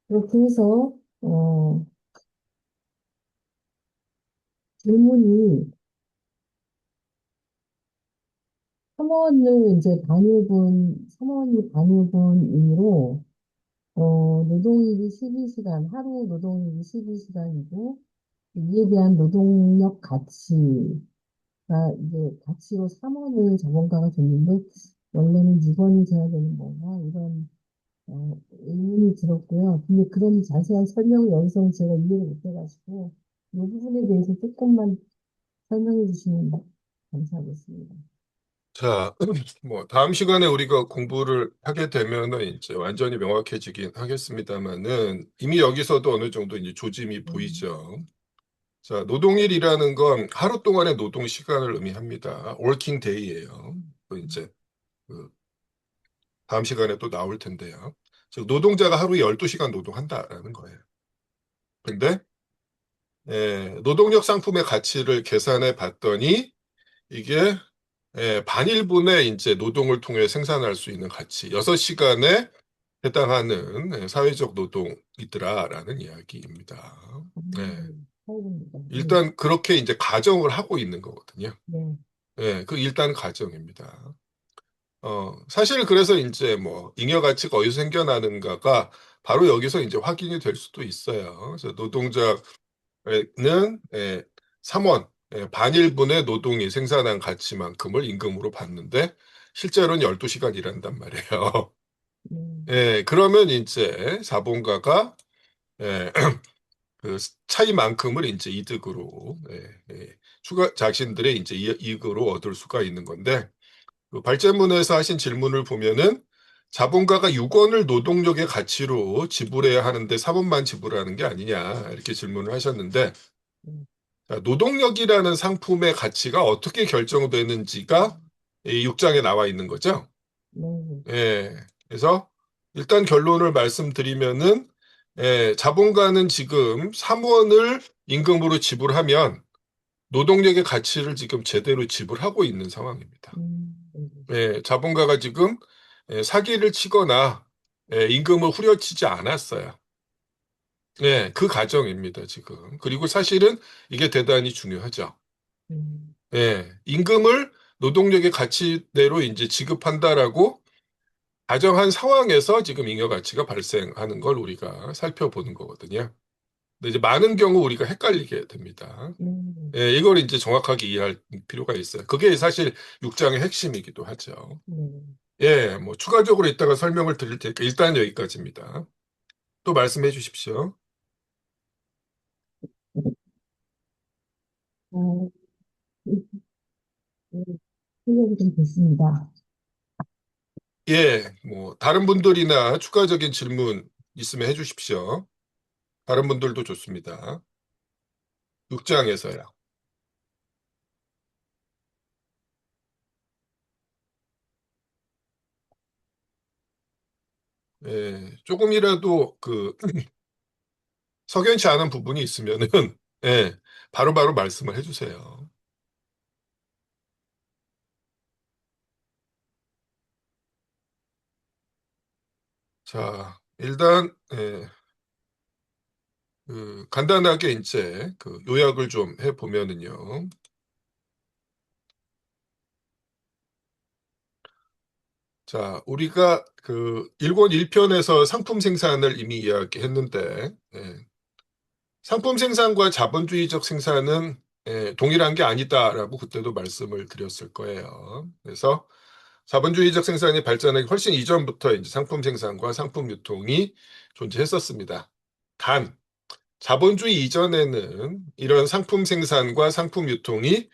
그렇게 해서 질문이 3원이 반유분으로 노동일이 12시간, 하루 노동일이 12시간이고, 이에 대한 노동력 가치가 이제 가치로 3원을 자본가가 줬는데, 원래는 6원이 돼야 되는 건가? 이런, 의문이 들었고요. 근데 그런 자세한 설명을 여기서는 제가 이해를 못 해가지고, 이 부분에 대해서 조금만 설명해 주시면 감사하겠습니다. 자, 다음 시간에 우리가 공부를 하게 되면은 이제 완전히 명확해지긴 하겠습니다만은 이미 여기서도 어느 정도 이제 조짐이 보이죠. 자, 노동일이라는 건 하루 동안의 노동 시간을 의미합니다. working day예요. 이제 그 다음 시간에 또 나올 텐데요. 즉, 노동자가 하루에 12시간 노동한다라는 거예요. 근데 노동력 상품의 가치를 계산해 봤더니 이게 반일분의 이제 노동을 통해 생산할 수 있는 가치, 6시간에 해당하는 사회적 노동이더라라는 이야기입니다. 네. 사회입니다. 일단 그렇게 이제 가정을 하고 있는 거거든요. 네. 그 일단 가정입니다. 사실 그래서 이제 잉여 가치가 어디서 생겨나는가가 바로 여기서 이제 확인이 될 수도 있어요. 그래서 노동자는 3원, 반일분의 노동이 생산한 가치만큼을 임금으로 받는데 실제로는 12시간 일한단 말이에요. 그러면 이제 자본가가 예, 그 차이만큼을 이제 이득으로 추가 자신들의 이제 이익으로 얻을 수가 있는 건데 그 발제문에서 하신 질문을 보면은 자본가가 6원을 노동력의 가치로 지불해야 하는데 3원만 지불하는 게 아니냐 이렇게 질문을 하셨는데 자, 노동력이라는 상품의 가치가 어떻게 결정되는지가 이 6장에 나와 있는 거죠. 예. 그래서 일단 결론을 말씀드리면은 자본가는 지금 3원을 임금으로 지불하면 노동력의 가치를 지금 제대로 지불하고 있는 상황입니다. 자본가가 지금 사기를 치거나 임금을 후려치지 않았어요. 그 과정입니다, 지금. 그리고 사실은 이게 대단히 중요하죠. 임금을 노동력의 가치대로 이제 지급한다라고 가정한 상황에서 지금 잉여 가치가 발생하는 걸 우리가 살펴보는 거거든요. 근데 이제 많은 경우 우리가 헷갈리게 됩니다. 이걸 이제 정확하게 이해할 필요가 있어요. 그게 사실 6장의 핵심이기도 하죠. 추가적으로 이따가 설명을 드릴 테니까 일단 여기까지입니다. 또 말씀해 주십시오. 생각이 좀 됐습니다. 다른 분들이나 추가적인 질문 있으면 해 주십시오. 다른 분들도 좋습니다. 6장에서요. 조금이라도 석연치 않은 부분이 있으면은 바로바로 말씀을 해주세요. 자, 일단 간단하게 이제 요약을 좀 해보면은요. 자, 우리가 1권 1편에서 상품 생산을 이미 이야기했는데 상품 생산과 자본주의적 생산은 동일한 게 아니다라고 그때도 말씀을 드렸을 거예요. 그래서 자본주의적 생산이 발전하기 훨씬 이전부터 이제 상품 생산과 상품 유통이 존재했었습니다. 단, 자본주의 이전에는 이런 상품 생산과 상품 유통이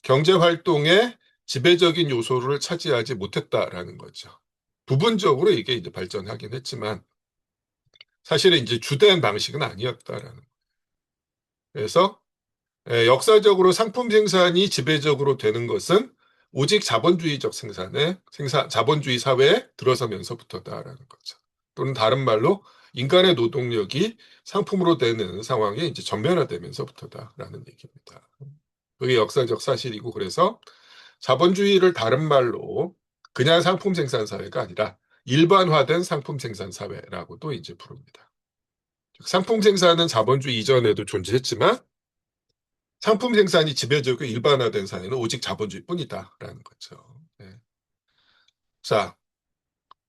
경제 활동의 지배적인 요소를 차지하지 못했다라는 거죠. 부분적으로 이게 이제 발전하긴 했지만 사실은 이제 주된 방식은 아니었다라는 거예요. 그래서 역사적으로 상품 생산이 지배적으로 되는 것은 오직 자본주의적 자본주의 사회에 들어서면서부터다라는 거죠. 또는 다른 말로 인간의 노동력이 상품으로 되는 상황이 이제 전면화되면서부터다라는 얘기입니다. 그게 역사적 사실이고 그래서 자본주의를 다른 말로 그냥 상품 생산 사회가 아니라 일반화된 상품 생산 사회라고도 이제 부릅니다. 상품 생산은 자본주의 이전에도 존재했지만 상품 생산이 지배적으로 일반화된 사회는 오직 자본주의뿐이다라는 거죠. 네. 자,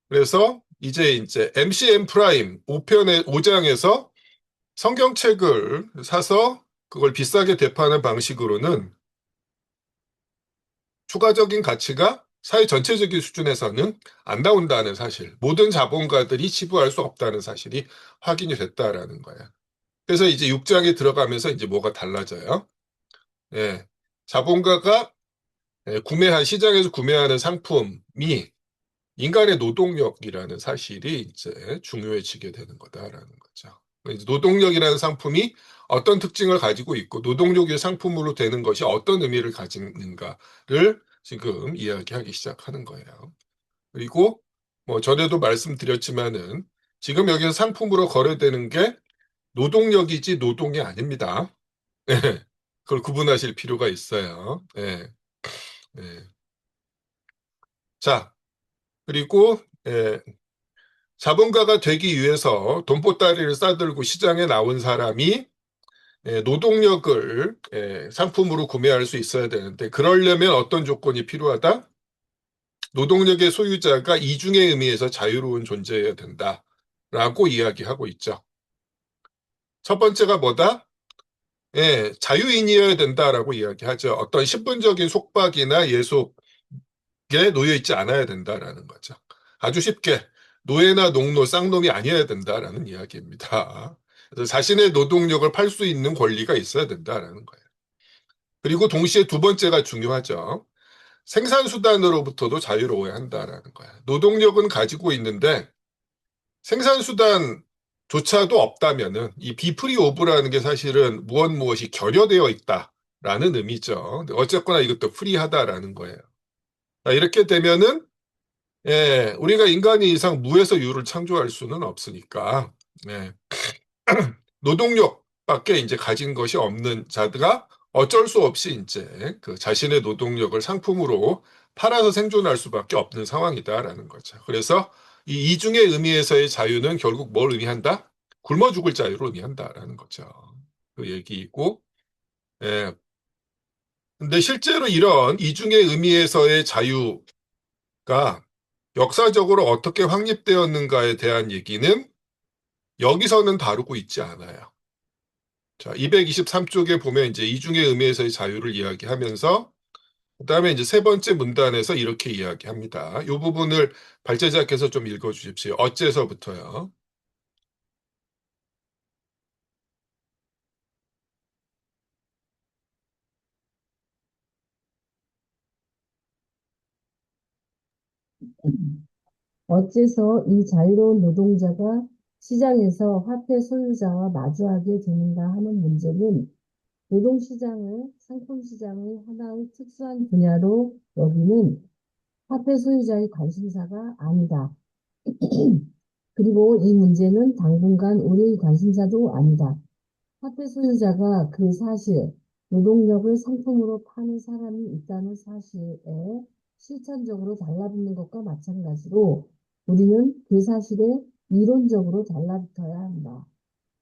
그래서 이제 MCM 프라임 5장에서 성경책을 사서 그걸 비싸게 대파하는 방식으로는 추가적인 가치가 사회 전체적인 수준에서는 안 나온다는 사실, 모든 자본가들이 지불할 수 없다는 사실이 확인이 됐다라는 거야. 그래서 이제 6장에 들어가면서 이제 뭐가 달라져요? 예. 자본가가 시장에서 구매하는 상품이 인간의 노동력이라는 사실이 이제 중요해지게 되는 거다라는 거죠. 노동력이라는 상품이 어떤 특징을 가지고 있고 노동력의 상품으로 되는 것이 어떤 의미를 가지는가를 지금 이야기하기 시작하는 거예요. 그리고 뭐 전에도 말씀드렸지만은 지금 여기서 상품으로 거래되는 게 노동력이지 노동이 아닙니다. 그걸 구분하실 필요가 있어요. 네. 네. 자, 그리고 자본가가 되기 위해서 돈보따리를 싸들고 시장에 나온 사람이 노동력을 상품으로 구매할 수 있어야 되는데 그러려면 어떤 조건이 필요하다? 노동력의 소유자가 이중의 의미에서 자유로운 존재여야 된다라고 이야기하고 있죠. 첫 번째가 뭐다? 자유인이어야 된다라고 이야기하죠. 어떤 신분적인 속박이나 예속에 놓여 있지 않아야 된다라는 거죠. 아주 쉽게 노예나 농노, 쌍놈이 아니어야 된다라는 이야기입니다. 그래서 자신의 노동력을 팔 수 있는 권리가 있어야 된다라는 거예요. 그리고 동시에 두 번째가 중요하죠. 생산수단으로부터도 자유로워야 한다라는 거예요. 노동력은 가지고 있는데 생산수단조차도 없다면은 이 비프리 오브라는 게 사실은 무엇이 결여되어 있다라는 의미죠. 어쨌거나 이것도 프리하다라는 거예요. 이렇게 되면은 우리가 인간이 이상 무에서 유를 창조할 수는 없으니까 노동력밖에 이제 가진 것이 없는 자가 어쩔 수 없이 이제 그 자신의 노동력을 상품으로 팔아서 생존할 수밖에 없는 상황이다라는 거죠. 그래서 이 이중의 의미에서의 자유는 결국 뭘 의미한다? 굶어 죽을 자유를 의미한다라는 거죠. 그 얘기이고, 예. 근데 실제로 이런 이중의 의미에서의 자유가 역사적으로 어떻게 확립되었는가에 대한 얘기는 여기서는 다루고 있지 않아요. 자, 223쪽에 보면 이제 이중의 의미에서의 자유를 이야기하면서 그다음에 이제 세 번째 문단에서 이렇게 이야기합니다. 이 부분을 발제자께서 좀 읽어주십시오. 어째서부터요? 어째서 이 자유로운 노동자가 시장에서 화폐 소유자와 마주하게 되는가 하는 문제는 노동시장을 상품시장의 하나의 특수한 분야로 여기는 화폐 소유자의 관심사가 아니다. 그리고 이 문제는 당분간 우리의 관심사도 아니다. 화폐 소유자가 그 사실, 노동력을 상품으로 파는 사람이 있다는 사실에 실천적으로 달라붙는 것과 마찬가지로 우리는 그 사실에 이론적으로 달라붙어야 한다.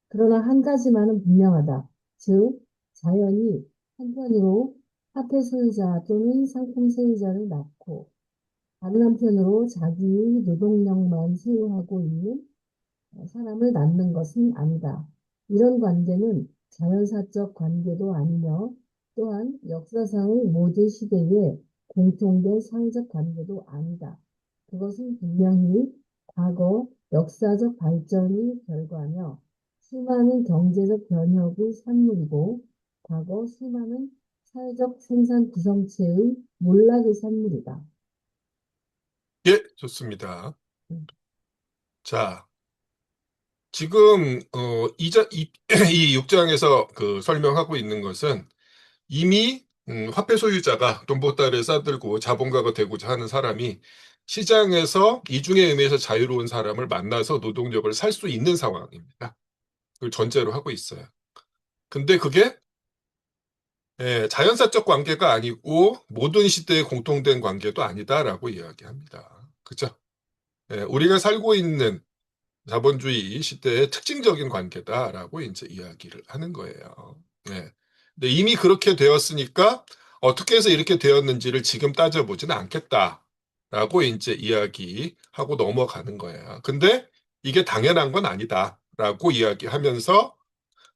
그러나 한 가지만은 분명하다. 즉, 자연이 한편으로 화폐 소유자 또는 상품 소유자를 낳고 다른 한편으로 자기의 노동력만 소유하고 있는 사람을 낳는 것은 아니다. 이런 관계는 자연사적 관계도 아니며 또한 역사상의 모든 시대의 공통된 사회적 관계도 아니다. 그것은 분명히 과거 역사적 발전의 결과며 수많은 경제적 변혁의 산물이고 과거 수많은 사회적 생산 구성체의 몰락의 산물이다. 예, 좋습니다. 음. 자, 지금 이 6장에서 그 설명하고 있는 것은 이미 화폐 소유자가 돈보따리를 싸들고 자본가가 되고자 하는 사람이 시장에서 이중의 의미에서 자유로운 사람을 만나서 노동력을 살 수 있는 상황입니다. 그걸 전제로 하고 있어요. 근데 그게 자연사적 관계가 아니고 모든 시대에 공통된 관계도 아니다라고 이야기합니다. 그죠? 우리가 살고 있는 자본주의 시대의 특징적인 관계다라고 이제 이야기를 하는 거예요. 네. 근데 이미 그렇게 되었으니까 어떻게 해서 이렇게 되었는지를 지금 따져보지는 않겠다라고 이제 이야기하고 넘어가는 거예요. 근데 이게 당연한 건 아니다라고 이야기하면서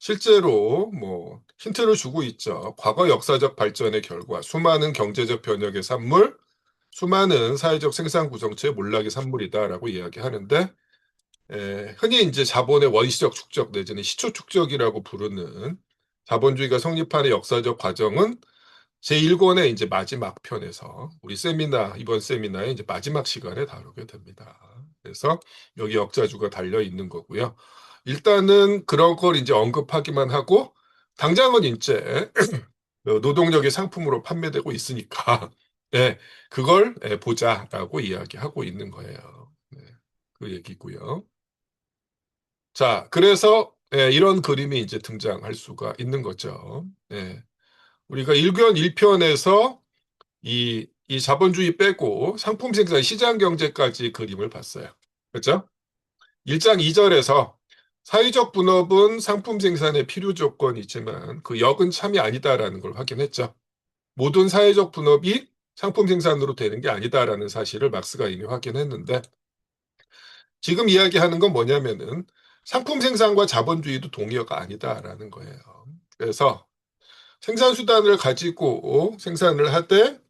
실제로 뭐 힌트를 주고 있죠. 과거 역사적 발전의 결과, 수많은 경제적 변혁의 산물, 수많은 사회적 생산 구성체의 몰락의 산물이다라고 이야기하는데 흔히 이제 자본의 원시적 축적 내지는 시초 축적이라고 부르는 자본주의가 성립하는 역사적 과정은 제1권의 이제 마지막 편에서 우리 이번 세미나의 이제 마지막 시간에 다루게 됩니다. 그래서 여기 역자주가 달려 있는 거고요. 일단은 그런 걸 이제 언급하기만 하고 당장은 이제 노동력의 상품으로 판매되고 있으니까 그걸 보자라고 이야기하고 있는 거예요. 그 얘기고요. 자, 그래서 이런 그림이 이제 등장할 수가 있는 거죠. 우리가 1권 1편에서 이 자본주의 빼고 상품 생산, 시장 경제까지 그림을 봤어요. 그렇죠? 1장 2절에서 사회적 분업은 상품 생산의 필요 조건이지만 그 역은 참이 아니다라는 걸 확인했죠. 모든 사회적 분업이 상품 생산으로 되는 게 아니다라는 사실을 막스가 이미 확인했는데 지금 이야기하는 건 뭐냐면은 상품 생산과 자본주의도 동의어가 아니다라는 거예요. 그래서 생산 수단을 가지고 생산을 하되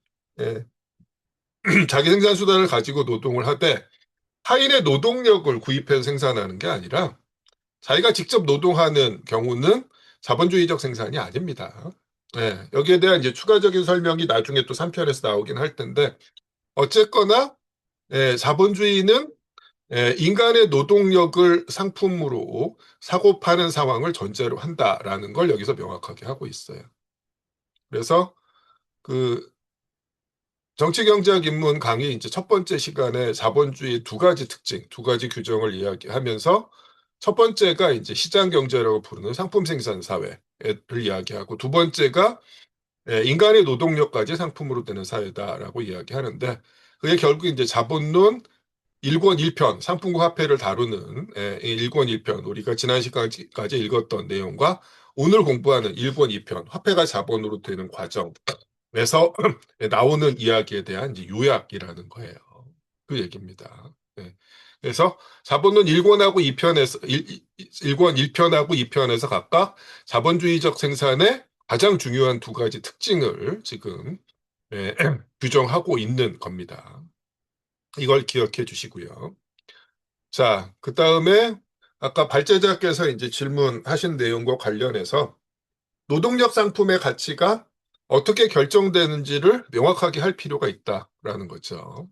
자기 생산 수단을 가지고 노동을 하되 타인의 노동력을 구입해서 생산하는 게 아니라 자기가 직접 노동하는 경우는 자본주의적 생산이 아닙니다. 여기에 대한 이제 추가적인 설명이 나중에 또 3편에서 나오긴 할 텐데 어쨌거나 자본주의는 인간의 노동력을 상품으로 사고 파는 상황을 전제로 한다라는 걸 여기서 명확하게 하고 있어요. 그래서 그 정치경제학 입문 강의 이제 첫 번째 시간에 자본주의 두 가지 특징, 두 가지 규정을 이야기하면서 첫 번째가 이제 시장 경제라고 부르는 상품 생산 사회를 이야기하고 두 번째가 인간의 노동력까지 상품으로 되는 사회다라고 이야기하는데 그게 결국 이제 자본론 1권 1편 상품과 화폐를 다루는 1권 1편 우리가 지난 시간까지 읽었던 내용과 오늘 공부하는 1권 2편 화폐가 자본으로 되는 과정에서 나오는 이야기에 대한 이제 요약이라는 거예요. 그 얘기입니다. 그래서 자본론 1권하고 2편에서 1권 1편하고 2편에서 각각 자본주의적 생산의 가장 중요한 두 가지 특징을 지금 규정하고 있는 겁니다. 이걸 기억해 주시고요. 자, 그 다음에 아까 발제자께서 이제 질문하신 내용과 관련해서 노동력 상품의 가치가 어떻게 결정되는지를 명확하게 할 필요가 있다라는 거죠.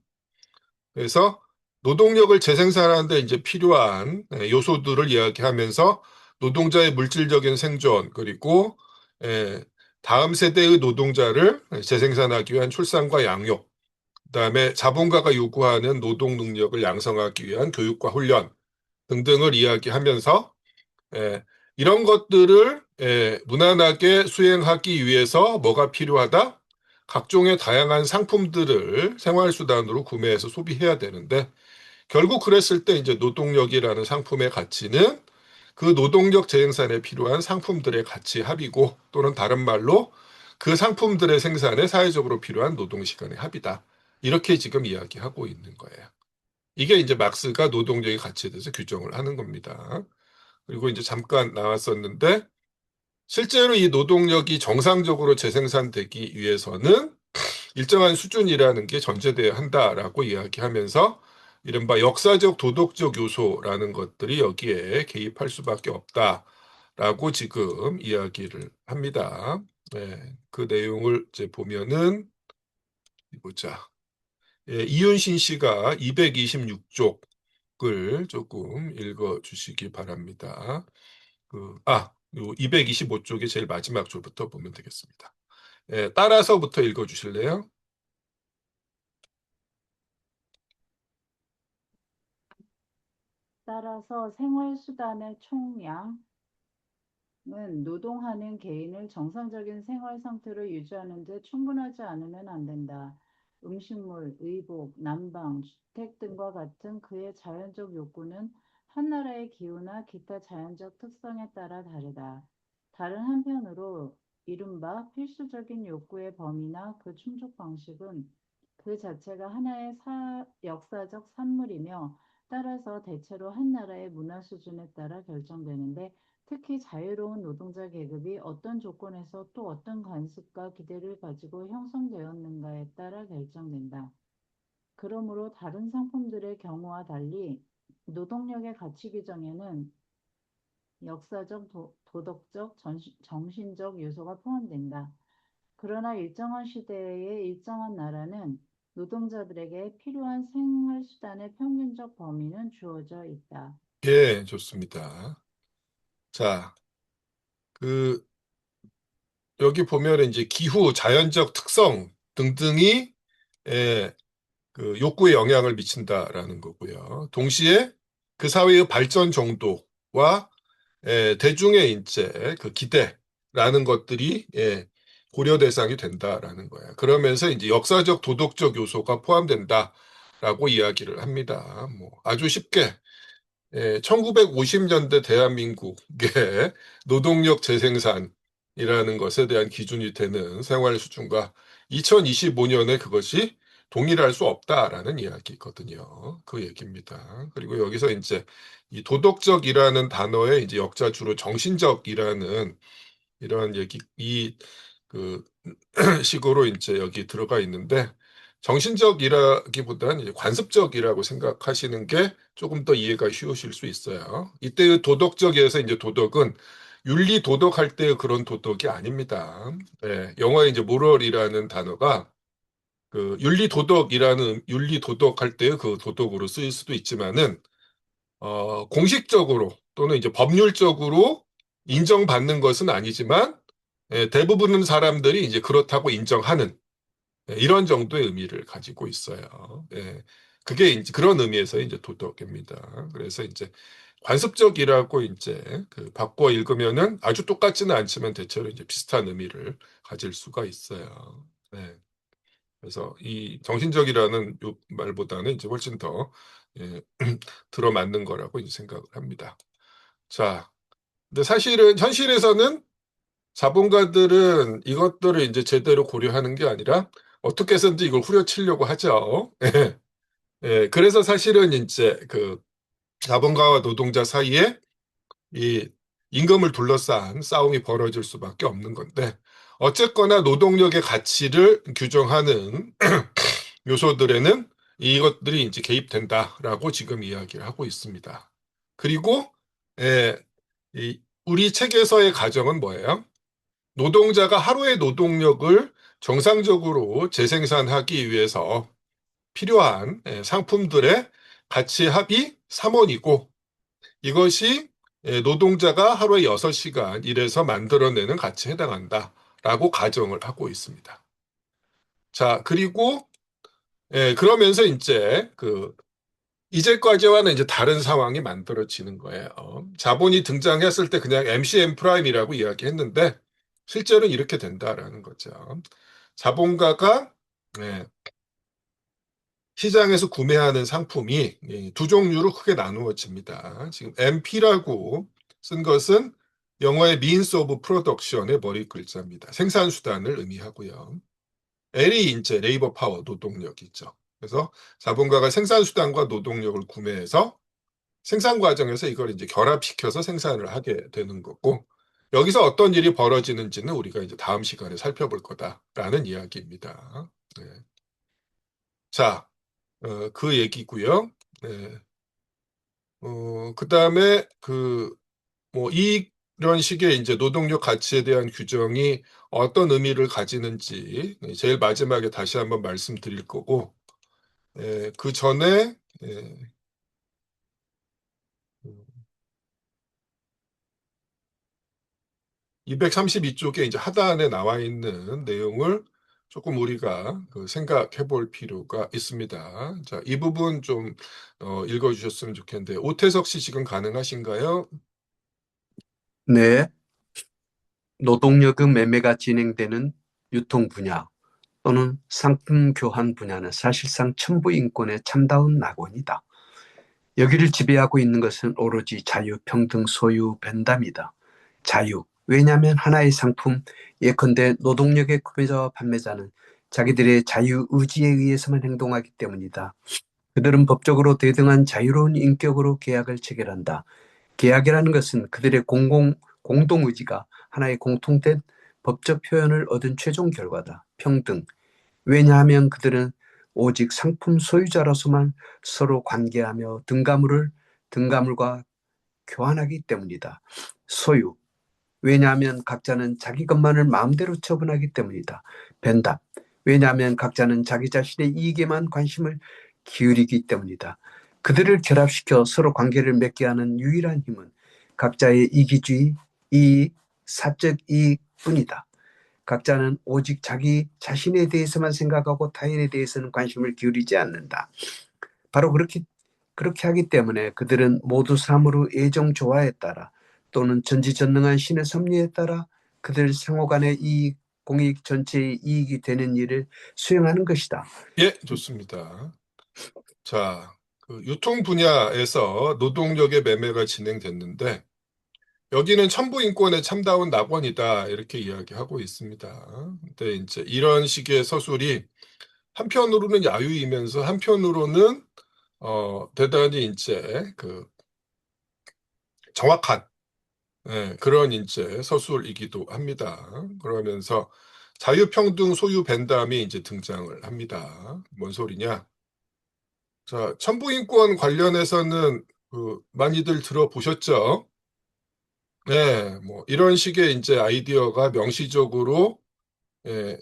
그래서 노동력을 재생산하는데 이제 필요한 요소들을 이야기하면서 노동자의 물질적인 생존 그리고 다음 세대의 노동자를 재생산하기 위한 출산과 양육 그다음에 자본가가 요구하는 노동 능력을 양성하기 위한 교육과 훈련 등등을 이야기하면서 이런 것들을 무난하게 수행하기 위해서 뭐가 필요하다? 각종의 다양한 상품들을 생활수단으로 구매해서 소비해야 되는데 결국 그랬을 때 이제 노동력이라는 상품의 가치는 그 노동력 재생산에 필요한 상품들의 가치 합이고 또는 다른 말로 그 상품들의 생산에 사회적으로 필요한 노동시간의 합이다. 이렇게 지금 이야기하고 있는 거예요. 이게 이제 막스가 노동력의 가치에 대해서 규정을 하는 겁니다. 그리고 이제 잠깐 나왔었는데 실제로 이 노동력이 정상적으로 재생산되기 위해서는 일정한 수준이라는 게 전제되어야 한다라고 이야기하면서 이른바 역사적 도덕적 요소라는 것들이 여기에 개입할 수밖에 없다라고 지금 이야기를 합니다. 네, 그 내용을 이제 보면은 보자. 예, 이윤신 씨가 226쪽을 조금 읽어 주시기 바랍니다. 요 225쪽의 제일 마지막 줄부터 보면 되겠습니다. 예, 따라서부터 읽어 주실래요? 따라서 생활수단의 총량은 노동하는 개인을 정상적인 생활 상태로 유지하는 데 충분하지 않으면 안 된다. 음식물, 의복, 난방, 주택 등과 같은 그의 자연적 욕구는 한 나라의 기후나 기타 자연적 특성에 따라 다르다. 다른 한편으로 이른바 필수적인 욕구의 범위나 그 충족 방식은 그 자체가 하나의 역사적 산물이며 따라서 대체로 한 나라의 문화 수준에 따라 결정되는데 특히 자유로운 노동자 계급이 어떤 조건에서 또 어떤 관습과 기대를 가지고 형성되었는가에 따라 결정된다. 그러므로 다른 상품들의 경우와 달리 노동력의 가치 규정에는 역사적, 도덕적, 정신적 요소가 포함된다. 그러나 일정한 시대의 일정한 나라는 노동자들에게 필요한 생활수단의 평균적 범위는 주어져 있다. 예, 좋습니다. 자, 여기 보면 이제 기후, 자연적 특성 등등이 예, 욕구에 영향을 미친다라는 거고요. 동시에 그 사회의 발전 정도와 대중의 이제 그 기대라는 것들이 고려 대상이 된다라는 거예요. 그러면서 이제 역사적 도덕적 요소가 포함된다라고 이야기를 합니다. 뭐 아주 쉽게 1950년대 대한민국의 노동력 재생산이라는 것에 대한 기준이 되는 생활 수준과 2025년에 그것이 동일할 수 없다라는 이야기거든요. 그 얘기입니다. 그리고 여기서 이제 이 도덕적이라는 단어에 이제 역자주로 정신적이라는 이런 얘기, 그 식으로 이제 여기 들어가 있는데 정신적이라기보다는 이제 관습적이라고 생각하시는 게 조금 더 이해가 쉬우실 수 있어요. 이때의 도덕적에서 이제 도덕은 윤리 도덕할 때의 그런 도덕이 아닙니다. 영어에 이제 moral이라는 단어가 그 윤리 도덕할 때의 그 도덕으로 쓰일 수도 있지만은 공식적으로 또는 이제 법률적으로 인정받는 것은 아니지만 대부분의 사람들이 이제 그렇다고 인정하는 이런 정도의 의미를 가지고 있어요. 그게 이제 그런 의미에서 이제 도덕입니다. 그래서 이제 관습적이라고 이제 바꿔 읽으면은 아주 똑같지는 않지만 대체로 이제 비슷한 의미를 가질 수가 있어요. 그래서 이 정신적이라는 말보다는 이제 훨씬 더 들어맞는 거라고 이제 생각을 합니다. 자, 근데 사실은 현실에서는 자본가들은 이것들을 이제 제대로 고려하는 게 아니라 어떻게 해서든지 이걸 후려치려고 하죠. 그래서 사실은 이제 그 자본가와 노동자 사이에 이 임금을 둘러싼 싸움이 벌어질 수밖에 없는 건데 어쨌거나 노동력의 가치를 규정하는 요소들에는 이것들이 이제 개입된다라고 지금 이야기를 하고 있습니다. 그리고 우리 책에서의 가정은 뭐예요? 노동자가 하루의 노동력을 정상적으로 재생산하기 위해서 필요한 상품들의 가치 합이 3원이고 이것이 노동자가 하루에 6시간 일해서 만들어내는 가치에 해당한다라고 가정을 하고 있습니다. 자, 그리고 그러면서 이제 이제까지와는 이제 다른 상황이 만들어지는 거예요. 자본이 등장했을 때 그냥 MCM 프라임이라고 이야기했는데 실제로는 이렇게 된다라는 거죠. 자본가가 시장에서 구매하는 상품이 두 종류로 크게 나누어집니다. 지금 MP라고 쓴 것은 영어의 means of production의 머리 글자입니다. 생산 수단을 의미하고요. L이 이제 레이버 파워 노동력이죠. 그래서 자본가가 생산 수단과 노동력을 구매해서 생산 과정에서 이걸 이제 결합시켜서 생산을 하게 되는 거고 여기서 어떤 일이 벌어지는지는 우리가 이제 다음 시간에 살펴볼 거다라는 이야기입니다. 자, 그 얘기고요. 네. 그다음에 뭐 이런 식의 이제 노동력 가치에 대한 규정이 어떤 의미를 가지는지 제일 마지막에 다시 한번 말씀드릴 거고, 그 전에 232쪽에 이제 하단에 나와 있는 내용을 조금 우리가 생각해 볼 필요가 있습니다. 자, 이 부분 좀 읽어 주셨으면 좋겠는데, 오태석 씨 지금 가능하신가요? 네, 노동력의 매매가 진행되는 유통 분야 또는 상품 교환 분야는 사실상 천부 인권의 참다운 낙원이다. 여기를 지배하고 있는 것은 오로지 자유, 평등, 소유, 변담이다. 자유. 왜냐하면 하나의 상품, 예컨대 노동력의 구매자와 판매자는 자기들의 자유 의지에 의해서만 행동하기 때문이다. 그들은 법적으로 대등한 자유로운 인격으로 계약을 체결한다. 계약이라는 것은 그들의 공동의지가 하나의 공통된 법적 표현을 얻은 최종 결과다. 평등. 왜냐하면 그들은 오직 상품 소유자로서만 서로 관계하며 등가물과 교환하기 때문이다. 소유. 왜냐하면 각자는 자기 것만을 마음대로 처분하기 때문이다. 변답. 왜냐하면 각자는 자기 자신의 이익에만 관심을 기울이기 때문이다. 그들을 결합시켜 서로 관계를 맺게 하는 유일한 힘은 각자의 이기주의, 이익, 사적 이익뿐이다. 각자는 오직 자기 자신에 대해서만 생각하고 타인에 대해서는 관심을 기울이지 않는다. 바로 그렇게 하기 때문에 그들은 모두 사물의 애정 조화에 따라 또는 전지전능한 신의 섭리에 따라 그들 상호 간의 이익, 공익 전체의 이익이 되는 일을 수행하는 것이다. 예, 좋습니다. 자, 유통 분야에서 노동력의 매매가 진행됐는데, 여기는 천부인권의 참다운 낙원이다, 이렇게 이야기하고 있습니다. 근데 이제 이런 식의 서술이 한편으로는 야유이면서 한편으로는 대단히 이제 정확한 그런 이제 서술이기도 합니다. 그러면서 자유평등 소유 밴담이 이제 등장을 합니다. 뭔 소리냐? 자, 천부인권 관련해서는 많이들 들어보셨죠? 네, 뭐 이런 식의 이제 아이디어가 명시적으로 예,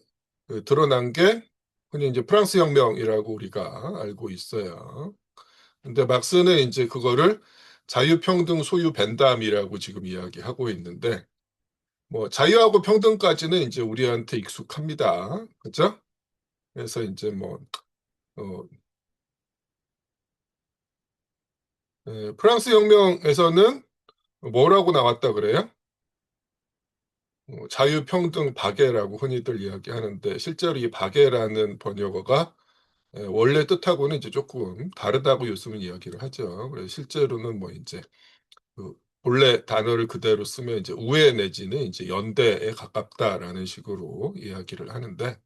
드러난 게 흔히 이제 프랑스 혁명이라고 우리가 알고 있어요. 근데 막스는 이제 그거를 자유평등 소유 밴담이라고 지금 이야기하고 있는데, 뭐 자유하고 평등까지는 이제 우리한테 익숙합니다. 그죠? 그래서 이제 뭐 프랑스 혁명에서는 뭐라고 나왔다 그래요? 자유평등 박애라고 흔히들 이야기하는데, 실제로 이 박애라는 번역어가 원래 뜻하고는 이제 조금 다르다고 요즘은 이야기를 하죠. 그래서 실제로는 뭐 이제 본래 단어를 그대로 쓰면 이제 우애 내지는 이제 연대에 가깝다라는 식으로 이야기를 하는데,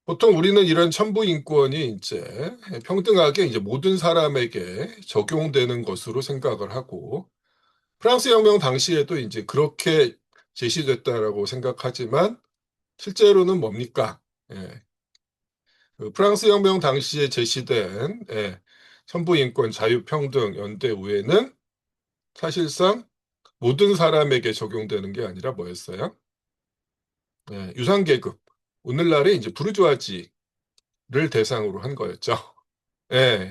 보통 우리는 이런 천부 인권이 이제 평등하게 이제 모든 사람에게 적용되는 것으로 생각을 하고, 프랑스 혁명 당시에도 이제 그렇게 제시됐다라고 생각하지만, 실제로는 뭡니까? 예, 프랑스 혁명 당시에 제시된 천부인권, 자유평등, 연대 우애는 사실상 모든 사람에게 적용되는 게 아니라 뭐였어요? 유상계급, 오늘날의 이제 부르주아지를 대상으로 한 거였죠.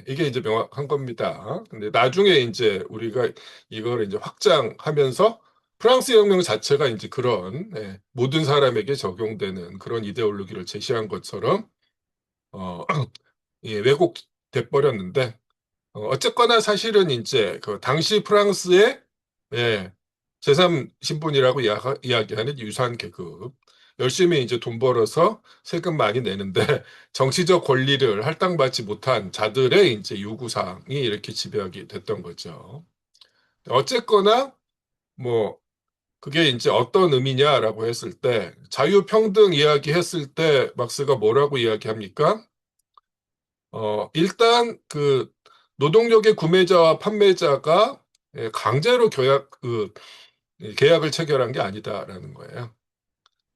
이게 이제 명확한 겁니다. 근데 나중에 이제 우리가 이걸 이제 확장하면서 프랑스 혁명 자체가 이제 그런 모든 사람에게 적용되는 그런 이데올로기를 제시한 것처럼 예, 왜곡돼 버렸는데, 어쨌거나 사실은 이제 그 당시 프랑스의 제3 신분이라고 이야기하는 유산 계급, 열심히 이제 돈 벌어서 세금 많이 내는데 정치적 권리를 할당받지 못한 자들의 이제 요구사항이 이렇게 지배하게 됐던 거죠. 어쨌거나 뭐 그게 이제 어떤 의미냐라고 했을 때, 자유평등 이야기했을 때 막스가 뭐라고 이야기합니까? 일단 노동력의 구매자와 판매자가 강제로 계약을 체결한 게 아니다라는 거예요.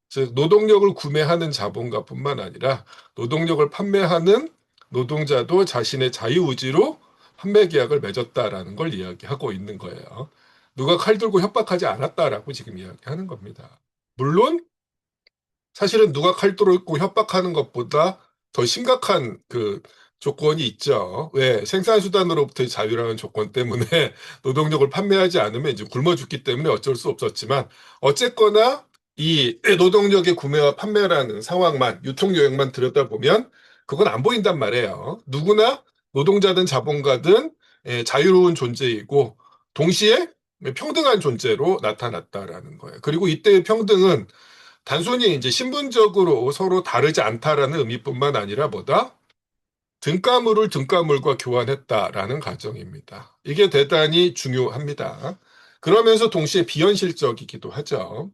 즉 노동력을 구매하는 자본가뿐만 아니라 노동력을 판매하는 노동자도 자신의 자유의지로 판매 계약을 맺었다라는 걸 이야기하고 있는 거예요. 누가 칼 들고 협박하지 않았다라고 지금 이야기하는 겁니다. 물론 사실은 누가 칼 들고 협박하는 것보다 더 심각한 그 조건이 있죠. 왜? 생산수단으로부터의 자유라는 조건 때문에 노동력을 판매하지 않으면 이제 굶어 죽기 때문에 어쩔 수 없었지만 어쨌거나 이 노동력의 구매와 판매라는 상황만, 유통 요약만 들여다보면 그건 안 보인단 말이에요. 누구나 노동자든 자본가든 자유로운 존재이고 동시에 평등한 존재로 나타났다라는 거예요. 그리고 이때의 평등은 단순히 이제 신분적으로 서로 다르지 않다라는 의미뿐만 아니라 뭐다? 등가물을 등가물과 교환했다라는 가정입니다. 이게 대단히 중요합니다. 그러면서 동시에 비현실적이기도 하죠.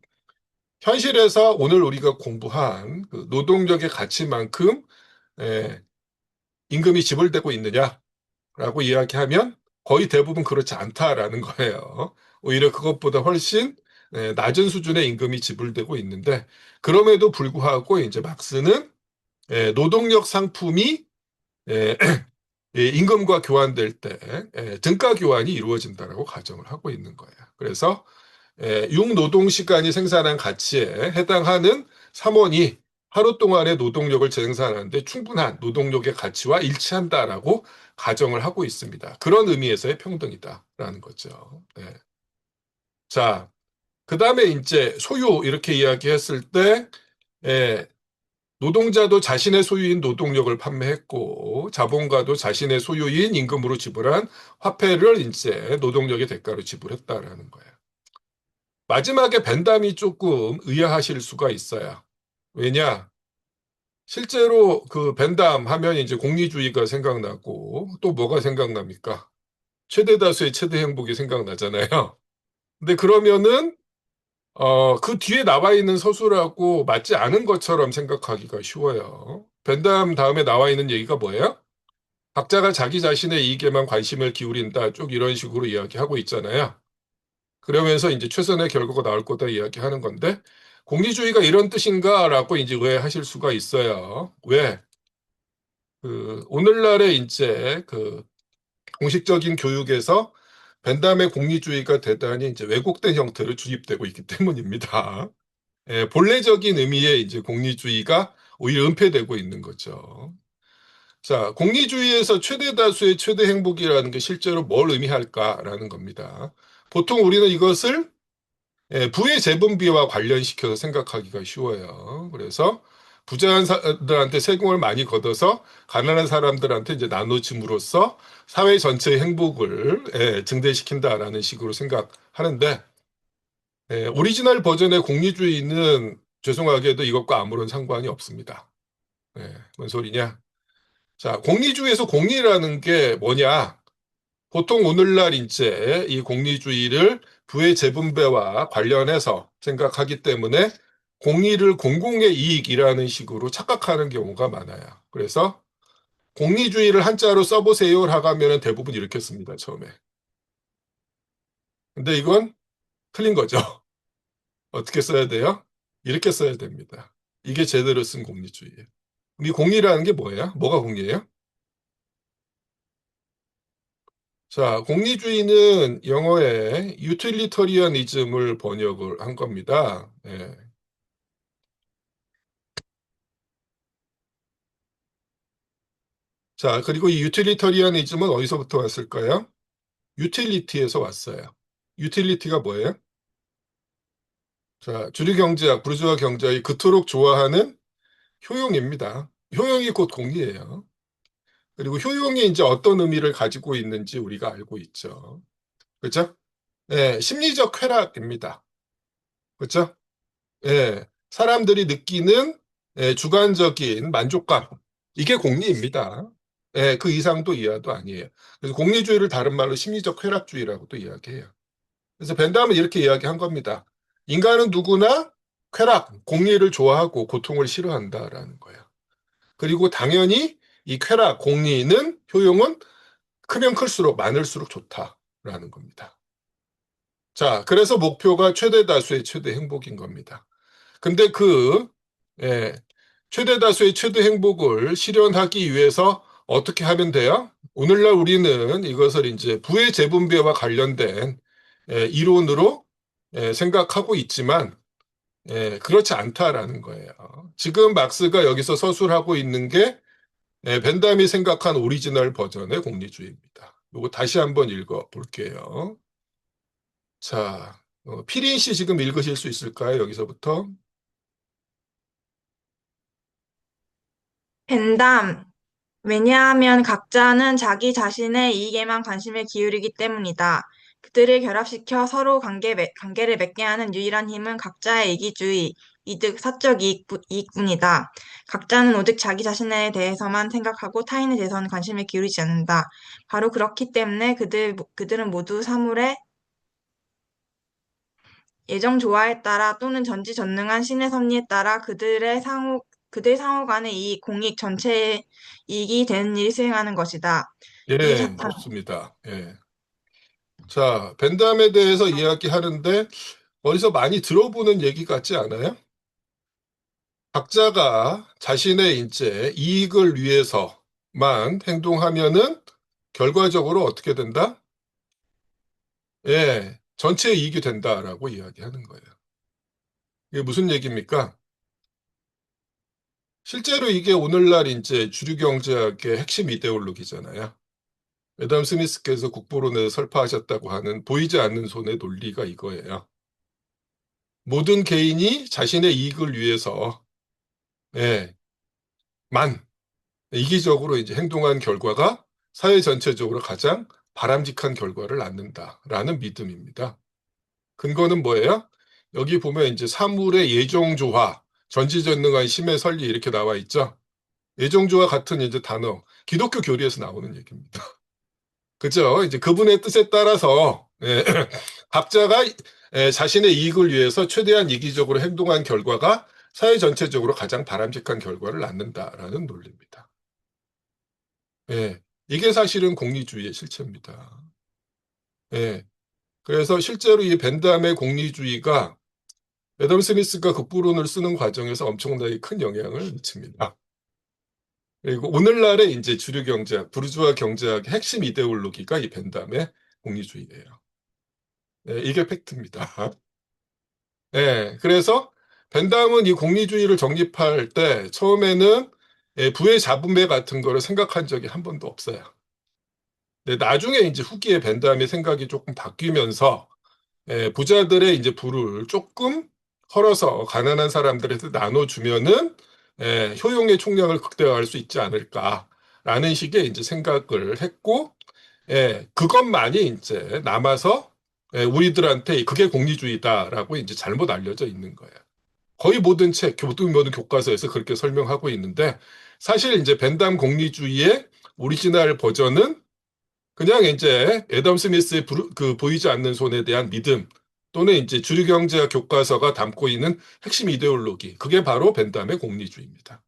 현실에서 오늘 우리가 공부한 그 노동력의 가치만큼 임금이 지불되고 있느냐라고 이야기하면 거의 대부분 그렇지 않다라는 거예요. 오히려 그것보다 훨씬 낮은 수준의 임금이 지불되고 있는데 그럼에도 불구하고 이제 막스는 노동력 상품이 임금과 교환될 때 등가 교환이 이루어진다라고 가정을 하고 있는 거예요. 그래서 육노동시간이 생산한 가치에 해당하는 3원이 하루 동안의 노동력을 생산하는데 충분한 노동력의 가치와 일치한다라고 가정을 하고 있습니다. 그런 의미에서의 평등이다라는 거죠. 자, 그 다음에 이제 소유 이렇게 이야기했을 때 노동자도 자신의 소유인 노동력을 판매했고 자본가도 자신의 소유인 임금으로 지불한 화폐를 이제 노동력의 대가로 지불했다라는 거예요. 마지막에 벤담이 조금 의아하실 수가 있어요. 왜냐? 실제로 그 벤담 하면 이제 공리주의가 생각나고 또 뭐가 생각납니까? 최대 다수의 최대 행복이 생각나잖아요. 근데 그러면은 그 뒤에 나와 있는 서술하고 맞지 않은 것처럼 생각하기가 쉬워요. 벤담 다음에 나와 있는 얘기가 뭐예요? 각자가 자기 자신의 이익에만 관심을 기울인다. 쭉 이런 식으로 이야기하고 있잖아요. 그러면서 이제 최선의 결과가 나올 거다 이야기하는 건데 공리주의가 이런 뜻인가라고 이제 오해하실 수가 있어요. 왜? 오늘날의 이제 그 공식적인 교육에서 벤담의 공리주의가 대단히 이제 왜곡된 형태로 주입되고 있기 때문입니다. 본래적인 의미의 이제 공리주의가 오히려 은폐되고 있는 거죠. 자, 공리주의에서 최대 다수의 최대 행복이라는 게 실제로 뭘 의미할까라는 겁니다. 보통 우리는 이것을 부의 재분비와 관련시켜서 생각하기가 쉬워요. 그래서 부자한 사람들한테 세금을 많이 걷어서 가난한 사람들한테 이제 나눠줌으로써 사회 전체의 행복을 증대시킨다라는 식으로 생각하는데 오리지널 버전의 공리주의는 죄송하게도 이것과 아무런 상관이 없습니다. 뭔 소리냐? 자, 공리주의에서 공리라는 게 뭐냐? 보통 오늘날 이제 이 공리주의를 부의 재분배와 관련해서 생각하기 때문에 공리를 공공의 이익이라는 식으로 착각하는 경우가 많아요. 그래서 공리주의를 한자로 써보세요 하가면 대부분 이렇게 씁니다, 처음에. 근데 이건 틀린 거죠. 어떻게 써야 돼요? 이렇게 써야 됩니다. 이게 제대로 쓴 공리주의예요. 이 공리라는 게 뭐예요? 뭐가 공리예요? 자, 공리주의는 영어에 유틸리터리언이즘을 번역을 한 겁니다. 자, 그리고 이 유틸리터리언이즘은 어디서부터 왔을까요? 유틸리티에서 왔어요. 유틸리티가 뭐예요? 자, 주류 경제학, 부르주아 경제학이 그토록 좋아하는 효용입니다. 효용이 곧 공리예요. 그리고 효용이 이제 어떤 의미를 가지고 있는지 우리가 알고 있죠. 그렇죠? 심리적 쾌락입니다. 그렇죠? 사람들이 느끼는 주관적인 만족감. 이게 공리입니다. 그 이상도 이하도 아니에요. 그래서 공리주의를 다른 말로 심리적 쾌락주의라고도 이야기해요. 그래서 벤담은 이렇게 이야기한 겁니다. 인간은 누구나 쾌락, 공리를 좋아하고 고통을 싫어한다라는 거예요. 그리고 당연히 이 쾌락, 공리는 효용은 크면 클수록 많을수록 좋다라는 겁니다. 자, 그래서 목표가 최대 다수의 최대 행복인 겁니다. 근데 최대 다수의 최대 행복을 실현하기 위해서 어떻게 하면 돼요? 오늘날 우리는 이것을 이제 부의 재분배와 관련된 이론으로 생각하고 있지만 그렇지 않다라는 거예요. 지금 막스가 여기서 서술하고 있는 게 벤담이 생각한 오리지널 버전의 공리주의입니다. 이거 다시 한번 읽어 볼게요. 자, 피린 씨 지금 읽으실 수 있을까요? 여기서부터. 벤담. 왜냐하면 각자는 자기 자신의 이익에만 관심을 기울이기 때문이다. 그들을 결합시켜 서로 관계를 맺게 하는 유일한 힘은 각자의 이기주의, 이득, 사적 이익뿐이다. 각자는 오직 자기 자신에 대해서만 생각하고 타인에 대해서는 관심을 기울이지 않는다. 바로 그렇기 때문에 그들은 모두 사물의 예정 조화에 따라 또는 전지전능한 신의 섭리에 따라 그들 상호 간의 이익, 공익 전체의 이익이 되는 일을 수행하는 것이다. 이 예, 사탄. 좋습니다. 예. 자, 벤담에 대해서 이야기하는데 어디서 많이 들어보는 얘기 같지 않아요? 각자가 자신의 이제 이익을 위해서만 행동하면은 결과적으로 어떻게 된다? 예, 전체 이익이 된다라고 이야기하는 거예요. 이게 무슨 얘기입니까? 실제로 이게 오늘날 이제 주류 경제학의 핵심 이데올로기잖아요. 애덤 스미스께서 국보론에 설파하셨다고 하는 보이지 않는 손의 논리가 이거예요. 모든 개인이 자신의 이익을 위해서 만 이기적으로 이제 행동한 결과가 사회 전체적으로 가장 바람직한 결과를 낳는다라는 믿음입니다. 근거는 뭐예요? 여기 보면 이제 사물의 예정조화, 전지전능한 심의 설리 이렇게 나와 있죠. 예정조화 같은 이제 단어, 기독교 교리에서 나오는 얘기입니다. 그죠? 이제 그분의 뜻에 따라서 각자가 자신의 이익을 위해서 최대한 이기적으로 행동한 결과가 사회 전체적으로 가장 바람직한 결과를 낳는다라는 논리입니다. 이게 사실은 공리주의의 실체입니다. 그래서 실제로 이 벤담의 공리주의가 애덤 스미스가 극부론을 쓰는 과정에서 엄청나게 큰 영향을 미칩니다. 그리고 오늘날의 이제 주류 경제학, 부르주아 경제학의 핵심 이데올로기가 이 벤담의 공리주의예요. 이게 팩트입니다. 그래서 벤담은 이 공리주의를 정립할 때 처음에는 부의 자분배 같은 거를 생각한 적이 한 번도 없어요. 근데 나중에 이제 후기에 벤담의 생각이 조금 바뀌면서 부자들의 이제 부를 조금 헐어서 가난한 사람들한테 나눠주면은 효용의 총량을 극대화할 수 있지 않을까라는 식의 이제 생각을 했고, 그것만이 이제 남아서 우리들한테 그게 공리주의다라고 이제 잘못 알려져 있는 거예요. 거의 모든 책, 모든 교과서에서 그렇게 설명하고 있는데, 사실 이제 벤담 공리주의의 오리지널 버전은 그냥 이제 애덤 스미스의 그 보이지 않는 손에 대한 믿음 또는 이제 주류 경제학 교과서가 담고 있는 핵심 이데올로기, 그게 바로 벤담의 공리주의입니다.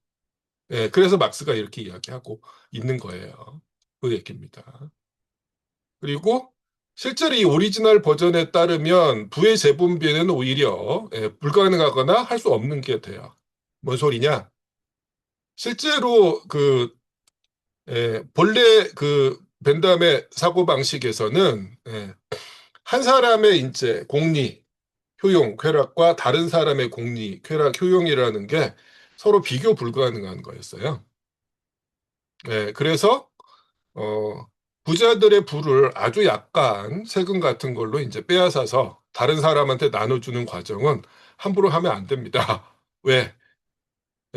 그래서 막스가 이렇게 이야기하고 있는 거예요. 그 얘기입니다. 그리고 실제로 이 오리지널 버전에 따르면 부의 재분배는 오히려 불가능하거나 할 수 없는 게 돼요. 뭔 소리냐? 실제로 본래 그 벤담의 사고방식에서는 한 사람의 이제 공리, 효용, 쾌락과 다른 사람의 공리, 쾌락, 효용이라는 게 서로 비교 불가능한 거였어요. 그래서 부자들의 부를 아주 약간 세금 같은 걸로 이제 빼앗아서 다른 사람한테 나눠주는 과정은 함부로 하면 안 됩니다. 왜?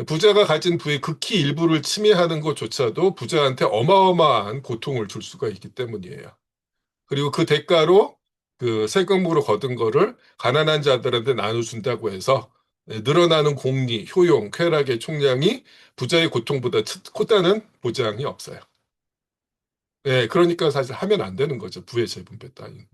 부자가 가진 부의 극히 일부를 침해하는 것조차도 부자한테 어마어마한 고통을 줄 수가 있기 때문이에요. 그리고 그 대가로 그 세금으로 거둔 거를 가난한 자들한테 나눠준다고 해서 늘어나는 공리, 효용, 쾌락의 총량이 부자의 고통보다 크다는 보장이 없어요. 그러니까 사실 하면 안 되는 거죠. 부의 재분배 따위는.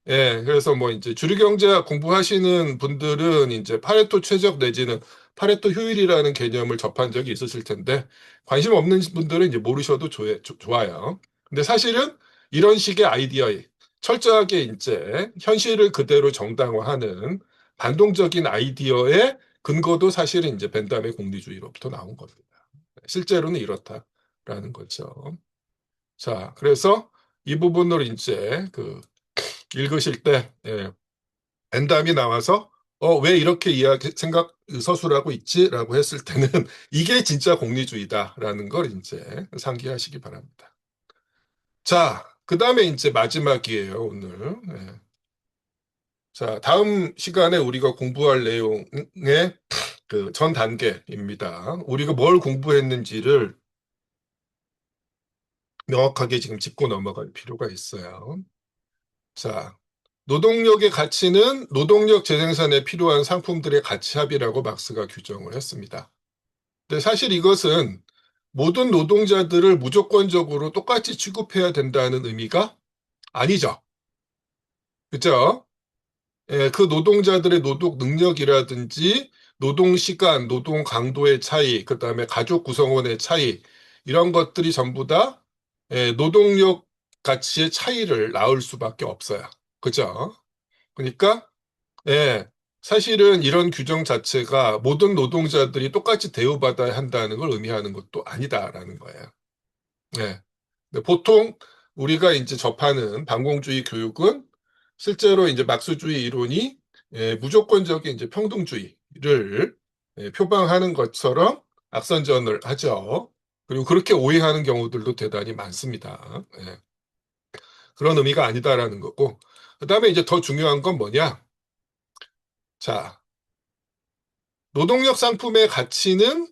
그래서 뭐 이제 주류경제학 공부하시는 분들은 이제 파레토 최적 내지는 파레토 효율이라는 개념을 접한 적이 있으실 텐데 관심 없는 분들은 이제 모르셔도 좋아요. 근데 사실은 이런 식의 아이디어에 철저하게 이제 현실을 그대로 정당화하는 반동적인 아이디어의 근거도 사실은 이제 벤담의 공리주의로부터 나온 겁니다. 실제로는 이렇다. 있다라는 거죠. 자, 그래서 이 부분을 이제 읽으실 때, 엔담이 나와서, 왜 이렇게 생각, 서술하고 있지? 라고 했을 때는 이게 진짜 공리주의다라는 걸 이제 상기하시기 바랍니다. 자, 그 다음에 이제 마지막이에요, 오늘. 자, 다음 시간에 우리가 공부할 내용의 전 단계입니다. 우리가 뭘 공부했는지를 명확하게 지금 짚고 넘어갈 필요가 있어요. 자, 노동력의 가치는 노동력 재생산에 필요한 상품들의 가치합이라고 막스가 규정을 했습니다. 근데 사실 이것은 모든 노동자들을 무조건적으로 똑같이 취급해야 된다는 의미가 아니죠. 그죠? 그 노동자들의 노동 능력이라든지 노동 시간, 노동 강도의 차이, 그 다음에 가족 구성원의 차이, 이런 것들이 전부 다 노동력 가치의 차이를 낳을 수밖에 없어요. 그죠? 그러니까 사실은 이런 규정 자체가 모든 노동자들이 똑같이 대우받아야 한다는 걸 의미하는 것도 아니다라는 거예요. 근데 보통 우리가 이제 접하는 반공주의 교육은 실제로 이제 막스주의 이론이 무조건적인 이제 평등주의를 표방하는 것처럼 악선전을 하죠. 그리고 그렇게 오해하는 경우들도 대단히 많습니다. 그런 의미가 아니다라는 거고. 그 다음에 이제 더 중요한 건 뭐냐? 자, 노동력 상품의 가치는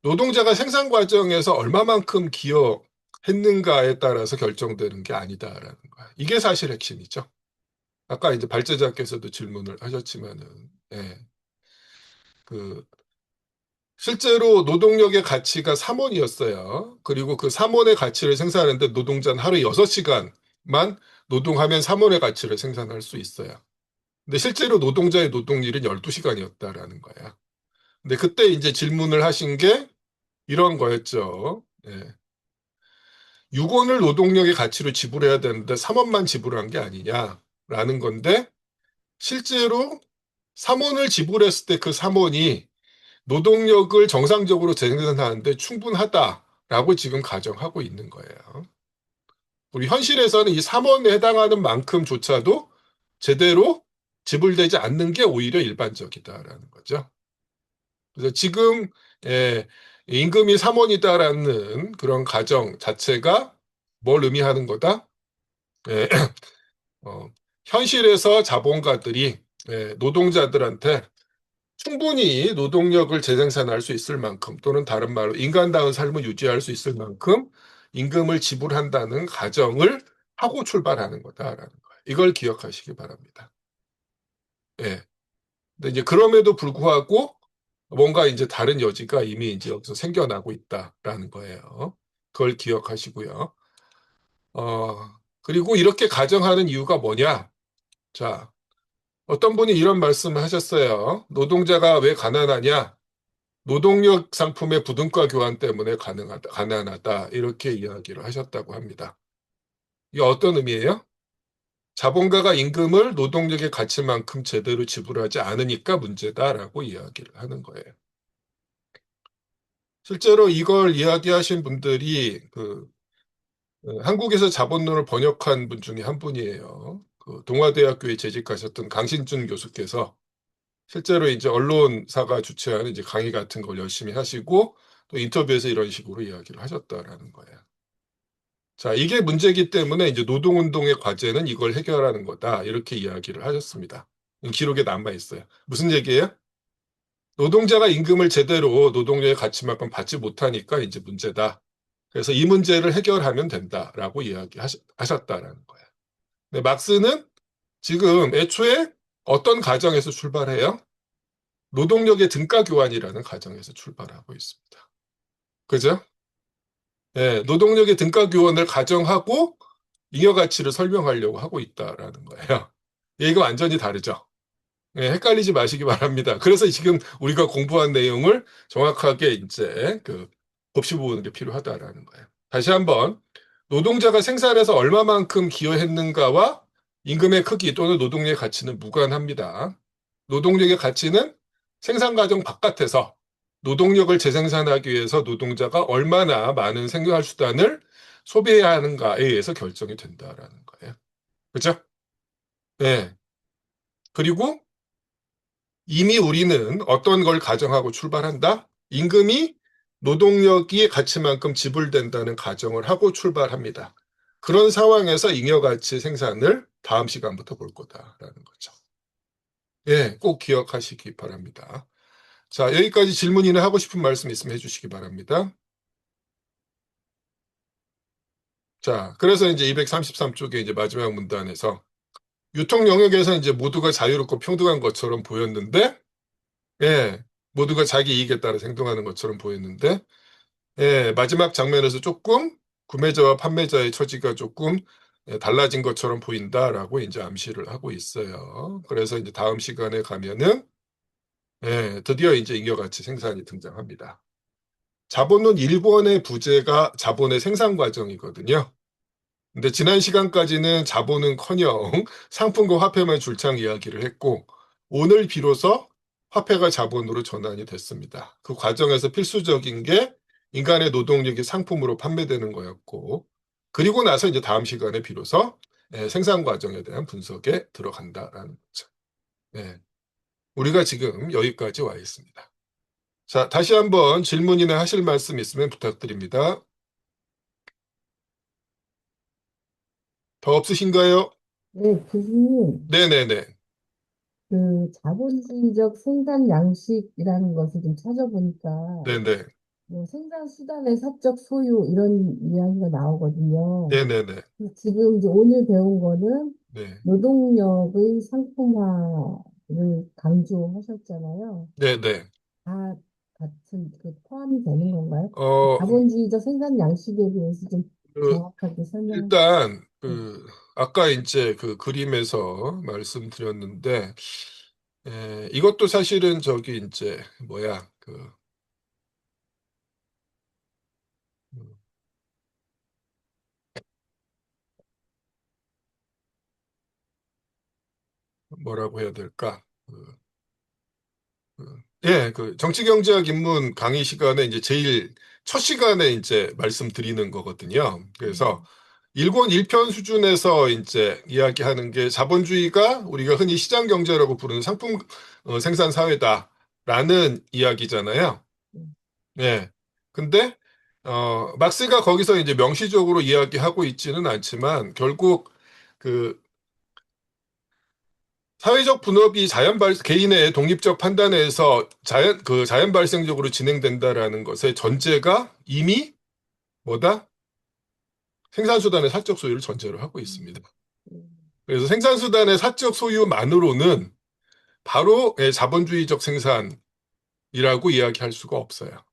노동자가 생산 과정에서 얼마만큼 기여했는가에 따라서 결정되는 게 아니다라는 거야. 이게 사실 핵심이죠. 아까 이제 발제자께서도 질문을 하셨지만은, 실제로 노동력의 가치가 3원이었어요. 그리고 그 3원의 가치를 생산하는데 노동자는 하루 6시간만 노동하면 3원의 가치를 생산할 수 있어요. 근데 실제로 노동자의 노동일은 12시간이었다라는 거야. 근데 그때 이제 질문을 하신 게 이런 거였죠. 6원을 노동력의 가치로 지불해야 되는데 3원만 지불한 게 아니냐라는 건데 실제로 3원을 지불했을 때 그 3원이 노동력을 정상적으로 재생산하는데 충분하다라고 지금 가정하고 있는 거예요. 우리 현실에서는 이 3원에 해당하는 만큼조차도 제대로 지불되지 않는 게 오히려 일반적이다라는 거죠. 그래서 지금 임금이 3원이다라는 그런 가정 자체가 뭘 의미하는 거다? 현실에서 자본가들이 노동자들한테 충분히 노동력을 재생산할 수 있을 만큼 또는 다른 말로 인간다운 삶을 유지할 수 있을 만큼 임금을 지불한다는 가정을 하고 출발하는 거다라는 거예요. 이걸 기억하시기 바랍니다. 근데 이제 그럼에도 불구하고 뭔가 이제 다른 여지가 이미 이제 여기서 생겨나고 있다라는 거예요. 그걸 기억하시고요. 그리고 이렇게 가정하는 이유가 뭐냐? 자, 어떤 분이 이런 말씀을 하셨어요. 노동자가 왜 가난하냐? 노동력 상품의 부등가 교환 때문에 가난하다. 이렇게 이야기를 하셨다고 합니다. 이게 어떤 의미예요? 자본가가 임금을 노동력의 가치만큼 제대로 지불하지 않으니까 문제다라고 이야기를 하는 거예요. 실제로 이걸 이야기하신 분들이 한국에서 자본론을 번역한 분 중에 한 분이에요. 동아대학교에 재직하셨던 강신준 교수께서 실제로 이제 언론사가 주최하는 이제 강의 같은 걸 열심히 하시고 또 인터뷰에서 이런 식으로 이야기를 하셨다라는 거예요. 자, 이게 문제이기 때문에 이제 노동운동의 과제는 이걸 해결하는 거다. 이렇게 이야기를 하셨습니다. 기록에 남아 있어요. 무슨 얘기예요? 노동자가 임금을 제대로 노동력의 가치만큼 받지 못하니까 이제 문제다. 그래서 이 문제를 해결하면 된다라고 이야기하셨다라는 거예요. 근데 막스는 지금 애초에 어떤 가정에서 출발해요? 노동력의 등가 교환이라는 가정에서 출발하고 있습니다. 그죠? 노동력의 등가 교환을 가정하고 잉여 가치를 설명하려고 하고 있다라는 거예요. 이거 완전히 다르죠? 헷갈리지 마시기 바랍니다. 그래서 지금 우리가 공부한 내용을 정확하게 이제 곱씹어 보는 게 필요하다라는 거예요. 다시 한번 노동자가 생산해서 얼마만큼 기여했는가와 임금의 크기 또는 노동력의 가치는 무관합니다. 노동력의 가치는 생산 과정 바깥에서 노동력을 재생산하기 위해서 노동자가 얼마나 많은 생활수단을 소비해야 하는가에 의해서 결정이 된다라는 거예요. 그죠? 네. 그리고 이미 우리는 어떤 걸 가정하고 출발한다? 임금이 노동력이 가치만큼 지불된다는 가정을 하고 출발합니다. 그런 상황에서 잉여가치 생산을 다음 시간부터 볼 거다라는 거죠. 예, 꼭 기억하시기 바랍니다. 자, 여기까지 질문이나 하고 싶은 말씀 있으면 해주시기 바랍니다. 자, 그래서 이제 233쪽에 이제 마지막 문단에서 유통 영역에서 이제 모두가 자유롭고 평등한 것처럼 보였는데, 예, 모두가 자기 이익에 따라 행동하는 것처럼 보였는데, 예, 마지막 장면에서 조금 구매자와 판매자의 처지가 조금 달라진 것처럼 보인다라고 이제 암시를 하고 있어요. 그래서 이제 다음 시간에 가면은, 예, 드디어 이제 잉여가치 생산이 등장합니다. 자본론 1번의 부제가 자본의 생산 과정이거든요. 근데 지난 시간까지는 자본은커녕 상품과 화폐만 줄창 이야기를 했고 오늘 비로소 화폐가 자본으로 전환이 됐습니다. 그 과정에서 필수적인 게 인간의 노동력이 상품으로 판매되는 거였고 그리고 나서 이제 다음 시간에 비로소 생산 과정에 대한 분석에 들어간다라는 거죠. 네. 우리가 지금 여기까지 와 있습니다. 자, 다시 한번 질문이나 하실 말씀 있으면 부탁드립니다. 더 없으신가요? 네, 교수님, 네네네. 그 자본주의적 생산 양식이라는 것을 좀 찾아보니까 네네. 뭐 생산 수단의 사적 소유 이런 이야기가 나오거든요. 네네네. 지금 이제 오늘 배운 거는 네. 노동력의 상품화를 강조하셨잖아요. 네네. 다 같은 그 포함이 되는 건가요? 어, 자본주의적 생산 양식에 대해서 좀 그, 정확하게 설명해 일단, 주세요. 아까 이제 그 그림에서 말씀드렸는데, 이것도 사실은 저기 이제, 뭐야, 음, 뭐라고 해야 될까? 예, 그 정치경제학 입문 강의 시간에 이제 제일 첫 시간에 이제 말씀드리는 거거든요. 그래서 1권 1편 수준에서 이제 이야기하는 게 자본주의가 우리가 흔히 시장 경제라고 부르는 상품 생산 사회다라는 이야기잖아요. 예. 근데 막스가 거기서 이제 명시적으로 이야기하고 있지는 않지만 결국 그 사회적 분업이 개인의 독립적 판단에 의해서 자연 발생적으로 진행된다라는 것의 전제가 이미 뭐다? 생산수단의 사적 소유를 전제로 하고 있습니다. 그래서 생산수단의 사적 소유만으로는 바로 자본주의적 생산이라고 이야기할 수가 없어요.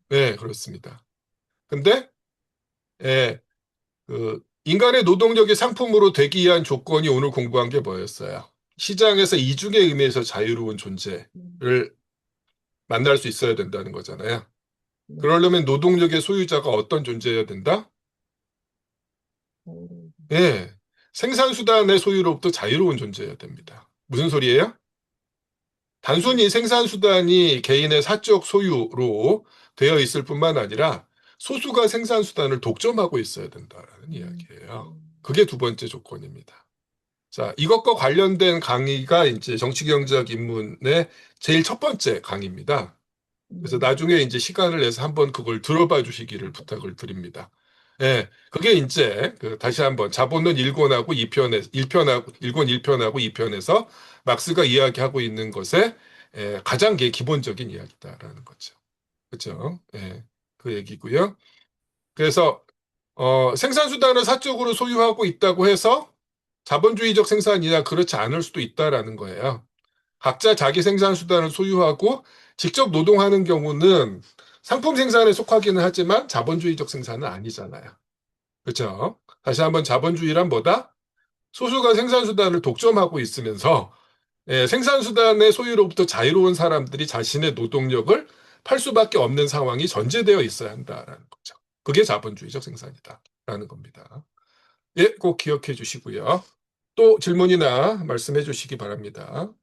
네, 그렇습니다. 근데 인간의 노동력이 상품으로 되기 위한 조건이 오늘 공부한 게 뭐였어요? 시장에서 이중의 의미에서 자유로운 존재를 만날 수 있어야 된다는 거잖아요. 그러려면 노동력의 소유자가 어떤 존재여야 된다? 예, 생산수단의 소유로부터 자유로운 존재여야 됩니다. 무슨 소리예요? 단순히 생산수단이 개인의 사적 소유로 되어 있을 뿐만 아니라 소수가 생산수단을 독점하고 있어야 된다는 이야기예요. 그게 두 번째 조건입니다. 자, 이것과 관련된 강의가 이제 정치경제학 입문의 제일 첫 번째 강의입니다. 그래서 나중에 이제 시간을 내서 한번 그걸 들어봐 주시기를 부탁을 드립니다. 예, 그게 이제 다시 한번 자본론 1권하고 2편에 1권 1편하고 2편에서 막스가 이야기하고 있는 것의 가장 기본적인 이야기다라는 거죠. 그렇죠? 예, 그 얘기고요. 그래서 생산수단을 사적으로 소유하고 있다고 해서 자본주의적 생산이나 그렇지 않을 수도 있다라는 거예요. 각자 자기 생산수단을 소유하고 직접 노동하는 경우는 상품 생산에 속하기는 하지만 자본주의적 생산은 아니잖아요. 그렇죠? 다시 한번 자본주의란 뭐다? 소수가 생산수단을 독점하고 있으면서 생산수단의 소유로부터 자유로운 사람들이 자신의 노동력을 팔 수밖에 없는 상황이 전제되어 있어야 한다라는 거죠. 그게 자본주의적 생산이다라는 겁니다. 예, 꼭 기억해 주시고요. 또 질문이나 말씀해 주시기 바랍니다.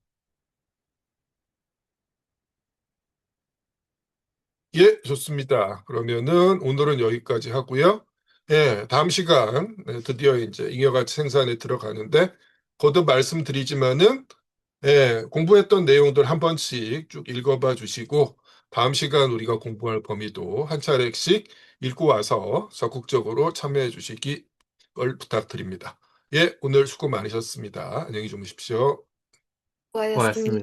예, 좋습니다. 그러면은 오늘은 여기까지 하고요. 예, 다음 시간 드디어 이제 잉여가치 생산에 들어가는데 거듭 말씀드리지만은 예, 공부했던 내용들 한 번씩 쭉 읽어봐 주시고 다음 시간 우리가 공부할 범위도 한 차례씩 읽고 와서 적극적으로 참여해 주시기 걸 부탁드립니다. 예, 오늘 수고 많으셨습니다. 안녕히 주무십시오. 수고하셨습니다. 고맙습니다.